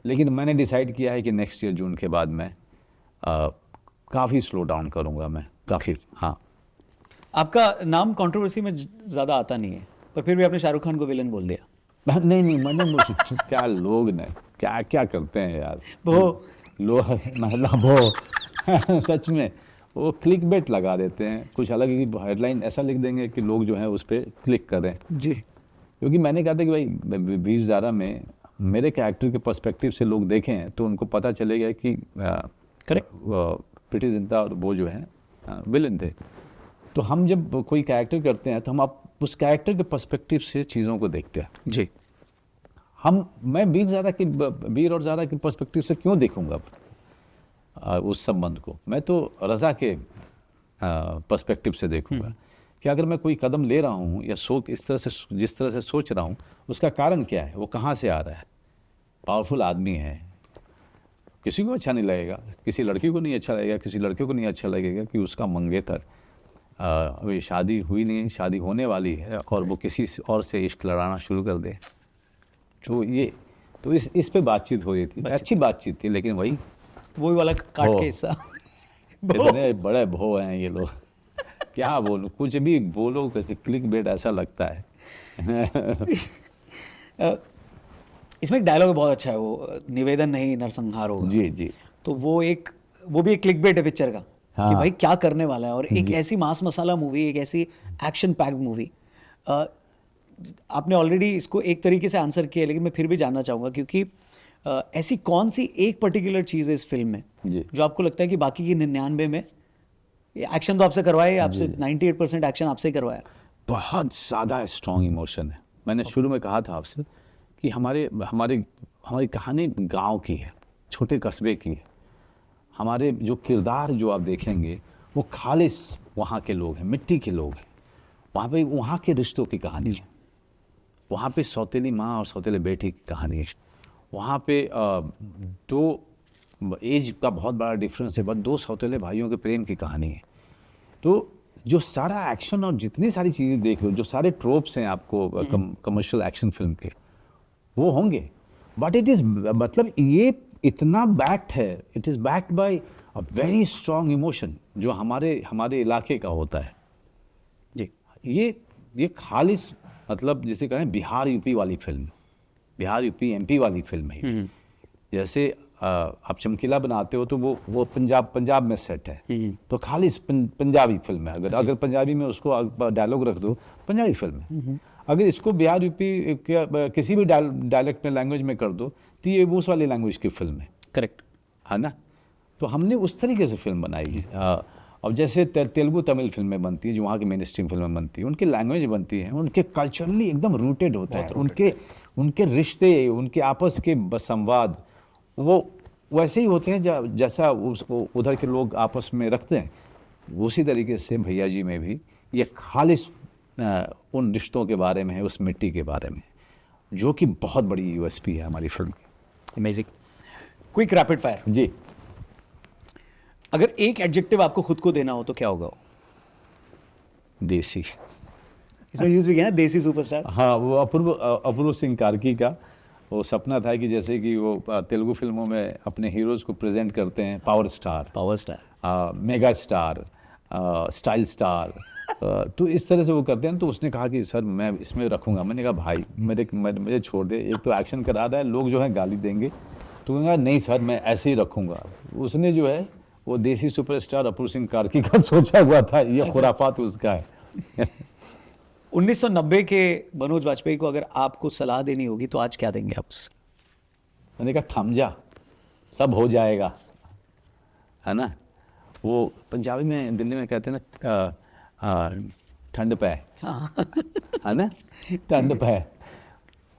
लेकिन मैंने डिसाइड किया है कि नेक्स्ट ईयर जून के बाद मैं काफ़ी स्लो डाउन करूँगा, मैं काफ़ी। हाँ, आपका नाम कंट्रोवर्सी में ज़्यादा आता नहीं है, पर फिर भी आपने शाहरुख खान को विलन बोल दिया। नहीं मैंने क्या लोग ने क्या करते हैं यार, वो लोग मतलब वो सच में वो क्लिक बेट लगा देते हैं, कुछ अलग ही हेडलाइन ऐसा लिख देंगे कि लोग जो है उस पर क्लिक करें जी। क्योंकि मैंने कहा था कि भाई वीर ज़ारा में मेरे कैरेक्टर के पर्सपेक्टिव से लोग देखें तो उनको पता चलेगा कि करेक्ट प्रीति जिंटा और वो जो है विलन थे। तो हम जब कोई कैरेक्टर करते हैं तो हम आप उस कैरेक्टर के पर्सपेक्टिव से चीज़ों को देखते हैं जी। मैं वीर और ज़ारा के पर्सपेक्टिव से क्यों देखूंगा उस संबंध को? मैं तो रज़ा के पर्सपेक्टिव से देखूंगा कि अगर मैं कोई कदम ले रहा हूँ या जिस तरह से सोच रहा हूँ, उसका कारण क्या है, वो कहाँ से आ रहा है, पावरफुल आदमी है, किसी को अच्छा नहीं लगेगा, किसी लड़की को नहीं अच्छा लगेगा, किसी लड़के को नहीं अच्छा लगेगा कि उसका मंगेतर अभी शादी हुई नहीं, शादी होने वाली है और वो किसी और से इश्क लड़ाना शुरू कर दे। तो इस पे बातचीत हो रही थी, अच्छी बातचीत थी, लेकिन वही वाला काट भो। के हिस्सा। इतने बड़े भो हैं ये लोग, क्या बोलूं, कुछ भी बोलो तो क्लिक बेट ऐसा लगता है। इसमें एक डायलॉग बहुत अच्छा है, वो निवेदन नहीं नरसंहार होगा। जी जी। तो वो भी एक क्लिकबेट है पिक्चर का, कि हाँ। भाई क्या करने वाला है। और एक ऐसी मास मसाला मूवी, एक ऐसी एक्शन पैक्ड मूवी, आपने ऑलरेडी इसको एक तरीके से आंसर किया, लेकिन मैं फिर भी जानना चाहूँगा, क्योंकि ऐसी कौन सी एक पर्टिकुलर चीज़ है इस फिल्म में जी। जो आपको लगता है कि बाकी की 99 में एक्शन तो आपसे करवाया, आपसे 98% एक्शन आपसे ही करवाया? बहुत ज़्यादा स्ट्रॉन्ग इमोशन है। मैंने शुरू में कहा था आपसे कि हमारी कहानी गांव की है, छोटे कस्बे की है। हमारे जो किरदार जो आप देखेंगे वो खालिस वहाँ के लोग हैं, मिट्टी के लोग हैं। वहाँ के रिश्तों की कहानी है, वहाँ पे सौतेली माँ और सौतेले बेटे की कहानी है, वहाँ पे दो एज का बहुत बड़ा डिफरेंस है, बस दो सौतेले भाइयों के प्रेम की कहानी है। तो जो सारा एक्शन और जितनी सारी चीज़ें देख रहे हो, जो सारे ट्रोप्स हैं आपको कमर्शियल एक्शन फिल्म के, वो होंगे, बट इट इज़ मतलब ये इतना बैक्ड है, it is backed by a very strong emotion जो हमारे इलाके का होता है। जी। ये खालिस मतलब जिसे कहें बिहार यूपी वाली फिल्म, बिहार यूपी एमपी वाली फिल्म है। जैसे आप चमकीला बनाते हो तो वो पंजाब में सेट है, तो खालिस पंजाबी फिल्म है। अगर पंजाबी में उसको डायलॉग रख दो, पंजाबी फिल्म है। अगर इसको बिहार यूपी किसी भी डायलेक्ट में, लैंग्वेज में कर दो, तो ये उस वाली लैंग्वेज की फिल्म है। करेक्ट है ना? तो हमने उस तरीके से फिल्म बनाई है। अब जैसे तेलुगु तमिल फिल्में बनती हैं, जो वहाँ की मेन स्ट्रीम फिल्में बनती हैं, उनकी लैंग्वेज बनती है, उनके कल्चरली एकदम रूटेड होता है, उनके रिश्ते, उनके आपस के संवाद वो वैसे ही होते हैं जैसा उधर के लोग आपस में रखते हैं। उसी तरीके से भैया जी में भी ये खालिस उन रिश्तों के बारे में है, उस मिट्टी के बारे में, जो कि बहुत बड़ी यूएसपी है हमारी फिल्म की। अमेजिंग। Quick rapid fire. जी। अगर एक एडजेक्टिव आपको खुद को देना हो तो क्या होगा? देसी। इसमें यूज भी किया ना, देसी सुपरस्टार। हाँ, वो अपूर्व सिंह कार्की का वो सपना था कि जैसे कि वो तेलुगु फिल्मों में अपने हीरोज़ को प्रेजेंट करते हैं, power star, mega star, style star, तो इस तरह से वो करते हैं। तो उसने कहा कि सर मैं इसमें रखूँगा। मैंने कहा भाई मुझे छोड़ दे, एक तो एक्शन करा रहा है, लोग जो है गाली देंगे। तो कहा नहीं सर मैं ऐसे ही रखूँगा। उसने जो है वो देसी सुपरस्टार अपूर्व सिंह कार्की का सोचा हुआ था, ये खुराफात उसका है। 1990 के मनोज वाजपेयी को अगर आपको सलाह देनी होगी तो आज क्या देंगे आप? मैंने कहा थम जा, सब हो जाएगा, है ना? वो पंजाबी में, दिल्ली में कहते हैं ना, ठंड पे, है ना, ठंड पे,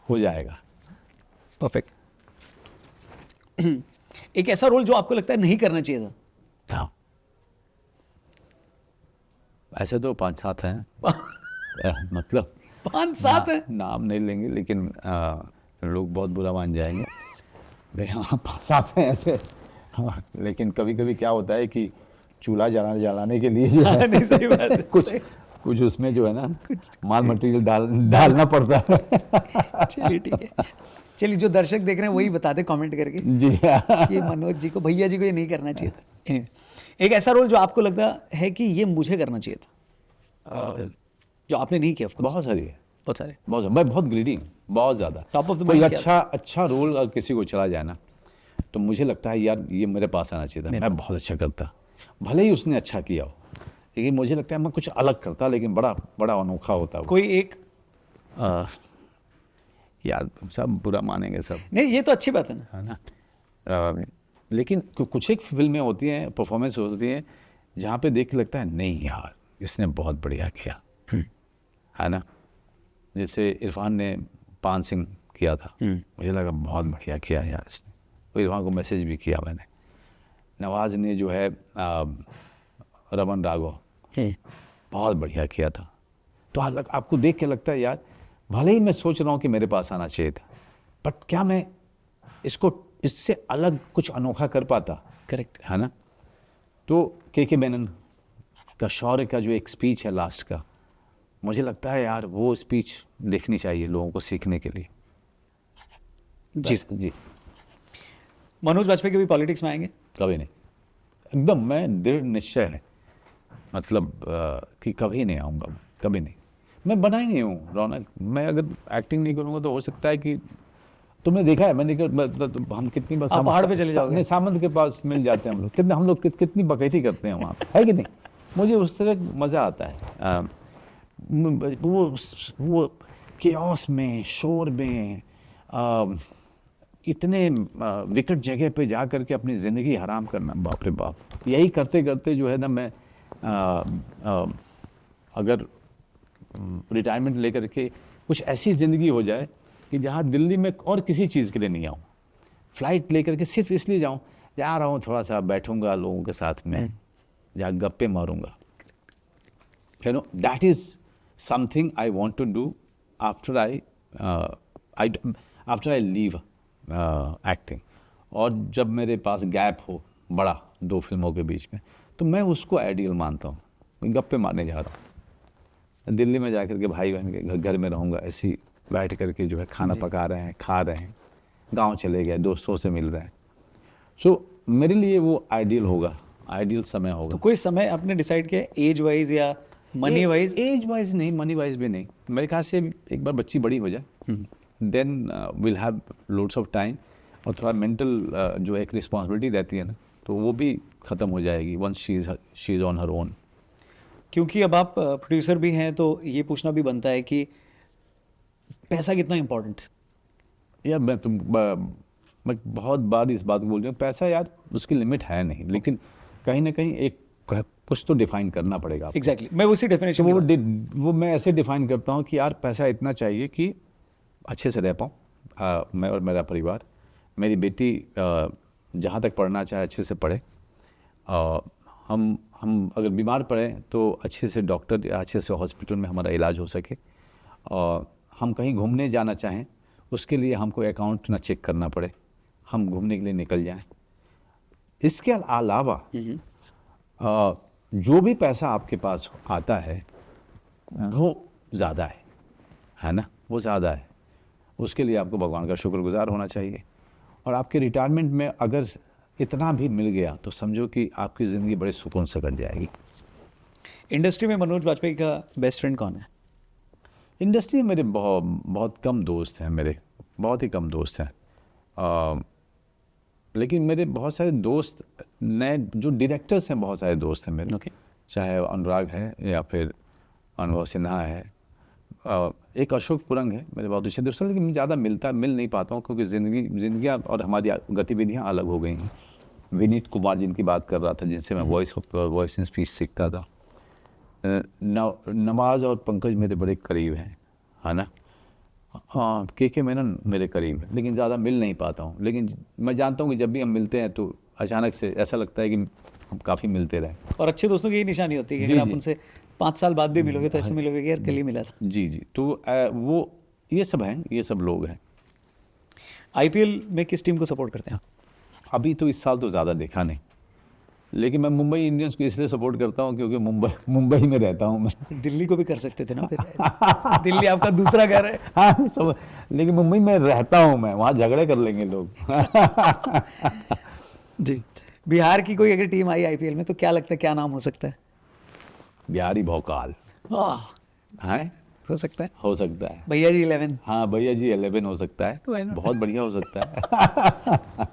हो जाएगा। परफेक्ट। एक ऐसा रोल जो आपको लगता है नहीं करना चाहिए था? हाँ, ऐसे तो 5-7 हैं। मतलब 5-7 है? नाम नहीं लेंगे, लेकिन लोग बहुत बुरा मान जाएंगे। हाँ 5-7 हैं ऐसे। हाँ, लेकिन कभी कभी क्या होता है कि चूल्हा जलाने के लिए जो है, नहीं सही बात है, कुछ उसमें जो है ना माल मटेरियल डालना पड़ता है। चलिए ठीक है। चलिए जो दर्शक देख रहे हैं वही बता दें कमेंट करके जी कि मनोज जी को, भैया जी को ये नहीं करना चाहिए था। Anyway, एक ऐसा रोल जो आपको लगता है कि ये मुझे करना चाहिए था, जो आपने नहीं किया? बहुत सारी है, बहुत सारे। मैं बहुत ग्रीडी हूँ, बहुत ज़्यादा। Top of the कोई mind क्या अच्छा रोल अगर किसी को चला जाए ना, तो मुझे लगता है यार ये मेरे पास आना चाहिए था, मैं बहुत अच्छा करता, भले ही उसने अच्छा किया हो, लेकिन मुझे लगता है मैं कुछ अलग करता, लेकिन बड़ा अनोखा होता। कोई एक यार सब बुरा मानेंगे सब, नहीं, ये तो अच्छी बात है ना, है ना? लेकिन कुछ एक फिल्में होती हैं, परफॉर्मेंस होती हैं, जहाँ पे देख के लगता है नहीं यार इसने बहुत बढ़िया किया, है ना? जैसे इरफान ने पान सिंह किया था, मुझे लगा बहुत बढ़िया किया यार इसने, तो इरफान को मैसेज भी किया मैंने। नवाज ने जो है रमन राघव, बहुत बढ़िया किया था। तो आपको देख के लगता है यार, भले ही मैं सोच रहा हूँ कि मेरे पास आना चाहिए था, बट क्या मैं इससे अलग कुछ अनोखा कर पाता, करेक्ट। है ना। तो के मेनन का शौर्य का जो एक स्पीच है लास्ट का, मुझे लगता है यार वो स्पीच देखनी चाहिए लोगों को सीखने के लिए। जी जी, मनोज वाजपेयी कभी पॉलिटिक्स में आएंगे? कभी नहीं, एकदम मैं दृढ़ निश्चय है, मतलब कि कभी नहीं आऊँगा मैं, कभी नहीं। मैं बना ही नहीं हूँ रौनक, मैं अगर एक्टिंग नहीं करूँगा तो हो सकता है कि तुमने देखा है, मैंने मतलब हम कितनी बार आप पहाड़ पे चले जाओगे। नहीं, सामंत के पास मिल जाते हैं हम लोग, कितने हम लोग कितनी बकैती करते हैं वहाँ पे, है कि नहीं। मुझे उस तरह मज़ा आता है, वो केओस में, शोर में, इतने विकट जगह पे जा कर के अपनी ज़िंदगी हराम करना, बाप रे बाप। यही करते करते जो है ना मैं अगर रिटायरमेंट लेकर के कुछ ऐसी ज़िंदगी हो जाए कि जहाँ दिल्ली में और किसी चीज़ के लिए नहीं आऊँ, फ़्लाइट लेकर के सिर्फ इसलिए जाऊँ, जा रहा हूँ थोड़ा सा बैठूंगा लोगों के साथ में, जहाँ गप्पे मारूंगा। You know, that is something I want to do after after I leave acting. और जब मेरे पास गैप हो बड़ा 2 फिल्मों के बीच में, तो मैं उसको आइडियल मानता हूँ। मैं गप्पे मारने जा रहा हूँ, दिल्ली में जाकर के भाई बहन के घर में रहूँगा, ऐसे ही बैठ करके जो है खाना पका रहे हैं, खा रहे हैं, गांव चले गए, दोस्तों से मिल रहे हैं। सो मेरे लिए वो आइडियल होगा, आइडियल समय होगा। तो कोई समय आपने डिसाइड किया एज वाइज या मनी वाइज? एज वाइज नहीं, मनी वाइज भी नहीं। मेरे ख्याल से एक बार बच्ची बड़ी हो जाए, then will have loads of time, और थोड़ा मेंटल जो एक रिस्पॉन्सिबिलिटी रहती है ना, तो वो भी ख़त्म हो जाएगी once she is on her own. क्योंकि अब आप प्रोड्यूसर भी हैं तो ये पूछना भी बनता है कि पैसा कितना इम्पोर्टेंट? यार मैं बहुत बार इस बात को बोल रहा हूँ, पैसा यार उसकी लिमिट है नहीं, लेकिन कहीं ना कहीं एक कुछ तो डिफाइन करना पड़ेगा आपको। एग्जैक्टली, मैं उसी डेफिनेशन वो मैं ऐसे डिफाइन करता हूँ कि यार पैसा इतना चाहिए कि अच्छे से रह पाऊँ, मैं और मेरा परिवार। मेरी बेटी जहाँ तक पढ़ना चाहे अच्छे से पढ़े, हम अगर बीमार पड़े तो अच्छे से डॉक्टर या अच्छे से हॉस्पिटल में हमारा इलाज हो सके, और हम कहीं घूमने जाना चाहें उसके लिए हमको अकाउंट ना चेक करना पड़े, हम घूमने के लिए निकल जाएं। इसके अलावा जो भी पैसा आपके पास आता है वो ज़्यादा है ना, वो ज़्यादा है, उसके लिए आपको भगवान का शुक्रगुजार होना चाहिए। और आपके रिटायरमेंट में अगर इतना भी मिल गया तो समझो कि आपकी ज़िंदगी बड़े सुकून से कट जाएगी। इंडस्ट्री में मनोज वाजपेयी का बेस्ट फ्रेंड कौन है? इंडस्ट्री में मेरे बहुत कम दोस्त हैं, मेरे बहुत ही कम दोस्त हैं, लेकिन मेरे बहुत सारे दोस्त नए जो डायरेक्टर्स हैं, बहुत सारे दोस्त हैं मेरे। चाहे अनुराग है या फिर अनुभव सिन्हा है, एक अशोक पुरंग है मेरे बहुत अच्छे दोस्त हैं, लेकिन ज़्यादा मिल नहीं पाता हूँ क्योंकि ज़िंदगियाँ और हमारी गतिविधियाँ अलग हो गई हैं। विनीत कुमार जिनकी बात कर रहा था, जिनसे मैं वॉइस इन स्पीच सीखता था, नवाज़ और पंकज मेरे बड़े करीब हैं, है ना। हाँ, के मेनन मेरे करीब है, लेकिन ज़्यादा मिल नहीं पाता हूँ। लेकिन मैं जानता हूँ कि जब भी हम मिलते हैं तो अचानक से ऐसा लगता है कि हम काफ़ी मिलते रहे। और अच्छे दोस्तों की यही निशानी होती है कि अगर आप उनसे 5 साल बाद भी मिलोगे तो ऐसे मिलोगे कि यार कल ही मिला था। जी जी, तो वो ये सब हैं, ये सब लोग हैं। आईपीएल में किस टीम को सपोर्ट करते हैं? अभी तो इस साल तो ज़्यादा देखा नहीं, लेकिन मैं मुंबई इंडियंस को इसलिए सपोर्ट करता हूँ क्योंकि मुंबई में रहता हूँ मैं। दिल्ली को भी कर सकते थे ना फिर दिल्ली आपका दूसरा घर है। हाँ सब, लेकिन मुंबई में रहता हूँ मैं, वहाँ झगड़े कर लेंगे लोग। जी, बिहार की कोई अगर टीम आई आईपीएल में तो क्या लगता है क्या नाम हो सकता है? बिहारी भौकाल। हाँ, हो सकता है, हो सकता है। भैया जी 11। हाँ, भैया जी 11 हो सकता है, बहुत बढ़िया हो सकता है।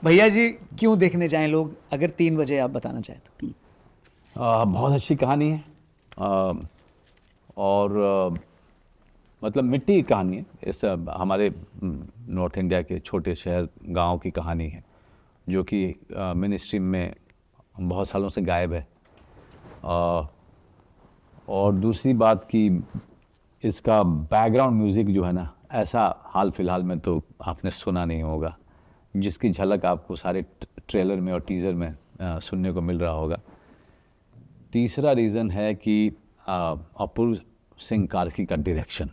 भैया जी क्यों देखने जाएं लोग, अगर 3 बजे आप बताना चाहें तो? बहुत अच्छी कहानी है, और मतलब मिट्टी की कहानी है। इस हमारे नॉर्थ इंडिया के छोटे शहर गांव की कहानी है, जो कि मेन स्ट्रीम में बहुत सालों से गायब है। और दूसरी बात कि इसका बैकग्राउंड म्यूज़िक जो है ना, ऐसा हाल फिलहाल में तो आपने सुना नहीं होगा, जिसकी झलक आपको सारे ट्रेलर में और टीज़र में सुनने को मिल रहा होगा। तीसरा रीज़न है कि अपूर्व सिंह कार्की का डायरेक्शन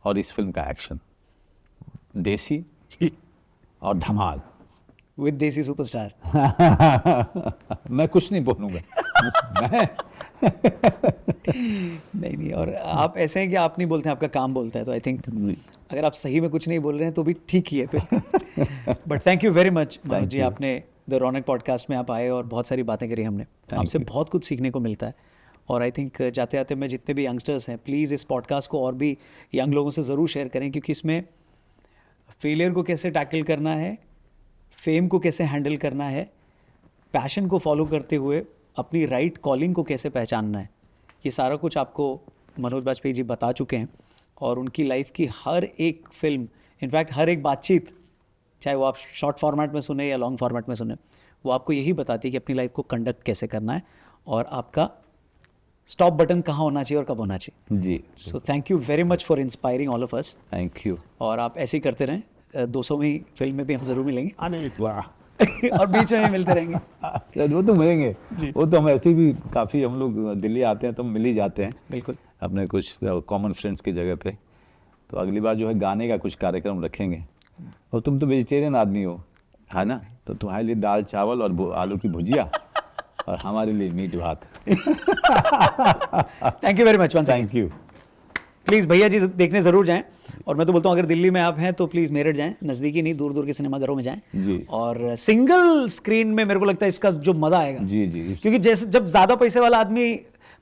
और इस फिल्म का एक्शन, देसी और धमाल। विद देसी सुपरस्टार। मैं कुछ नहीं बोलूँगा। मैं नहीं, और आप ऐसे हैं कि आप नहीं बोलते हैं, आपका काम बोलता है, तो आई थिंक अगर आप सही में कुछ नहीं बोल रहे हैं तो भी ठीक ही है फिर। But thank you very much Manoj ji, you. आपने द रौनक पॉडकास्ट में आप आए और बहुत सारी बातें करी हमने, आपसे बहुत कुछ सीखने को मिलता है। और आई थिंक जाते जाते मैं जितने भी यंगस्टर्स हैं, प्लीज़ इस पॉडकास्ट को और भी यंग लोगों से ज़रूर शेयर करें, क्योंकि इसमें फेलियर को कैसे टैकल करना है, फेम को कैसे हैंडल करना है, पैशन को फॉलो करते हुए अपनी राइट कॉलिंग को कैसे पहचानना है, ये सारा कुछ आपको मनोज बाजपेयी जी बता चुके हैं। और उनकी लाइफ की हर एक फिल्म, इनफैक्ट हर एक बातचीत, चाहे वो आप शॉर्ट फॉर्मेट में सुने या लॉन्ग फॉर्मेट में सुने, वो आपको यही बताती है कि अपनी लाइफ को कंडक्ट कैसे करना है और आपका स्टॉप बटन कहाँ होना चाहिए और कब होना चाहिए। जी, so thank you very much for inspiring all of us. Thank you. और आप ऐसे ही करते रहें, 200वीं फिल्म में भी हम ज़रूर मिलेंगे अरे वाह। और बीच में भी मिलते रहेंगे। वो तो मिलेंगे जी। वो तो हम ऐसे भी काफ़ी, हम लोग दिल्ली आते हैं तो मिल ही जाते हैं बिल्कुल। अपने कुछ कॉमन फ्रेंड्स की जगह पे। तो अगली बार जो है गाने का कुछ कार्यक्रम रखेंगे। और तुम तो वेजिटेरियन आदमी हो, है ना, तो तुम्हारे लिए दाल चावल और आलू की भुजिया और हमारे लिए मीट भात। Thank you very much once thank you. Please भैया जी देखने ज़रूर जाएं। और मैं तो बोलता हूँ अगर दिल्ली में आप हैं तो प्लीज़ मेरठ जाएं, नज़दीकी नहीं, दूर दूर के सिनेमाघरों में जाएं। जी। और सिंगल स्क्रीन में मेरे को लगता है इसका जो मज़ा आएगा, जी जी। क्योंकि जैसे जब ज़्यादा पैसे वाला आदमी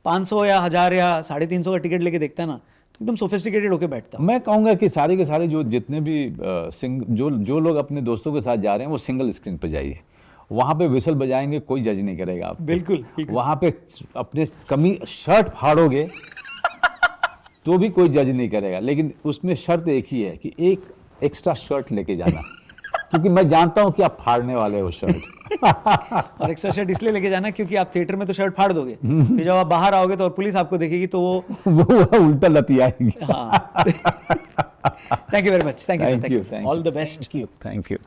500 या 1000 या 350 का टिकट लेके देखता है ना, तो एकदम सोफिस्टिकेटेड होके बैठता है। मैं कहूँगा कि सारे के सारे जो जितने भी जो लोग अपने दोस्तों के साथ जा रहे हैं वो सिंगल स्क्रीन पर जाइए। वहाँ पे विसल बजाएंगे, कोई जज नहीं करेगा आप। बिल्कुल, बिल्कुल। वहाँ पे अपने कमी शर्ट फाड़ोगे तो भी कोई जज नहीं करेगा, लेकिन उसमें शर्त एक ही है कि एक एक्स्ट्रा शर्ट लेके जाना, क्योंकि मैं जानता हूँ कि आप फाड़ने वाले हो शर्ट। और एक्स्ट्रा शर्ट इसलिए लेके जाना क्योंकि आप थिएटर में तो शर्ट फाड़ दोगे, फिर जब आप बाहर आओगे तो और पुलिस आपको देखेगी तो वो उल्टा लती आएगी। हाँ। Thank you very much. Thank you. Thank you. All the best. Thank you.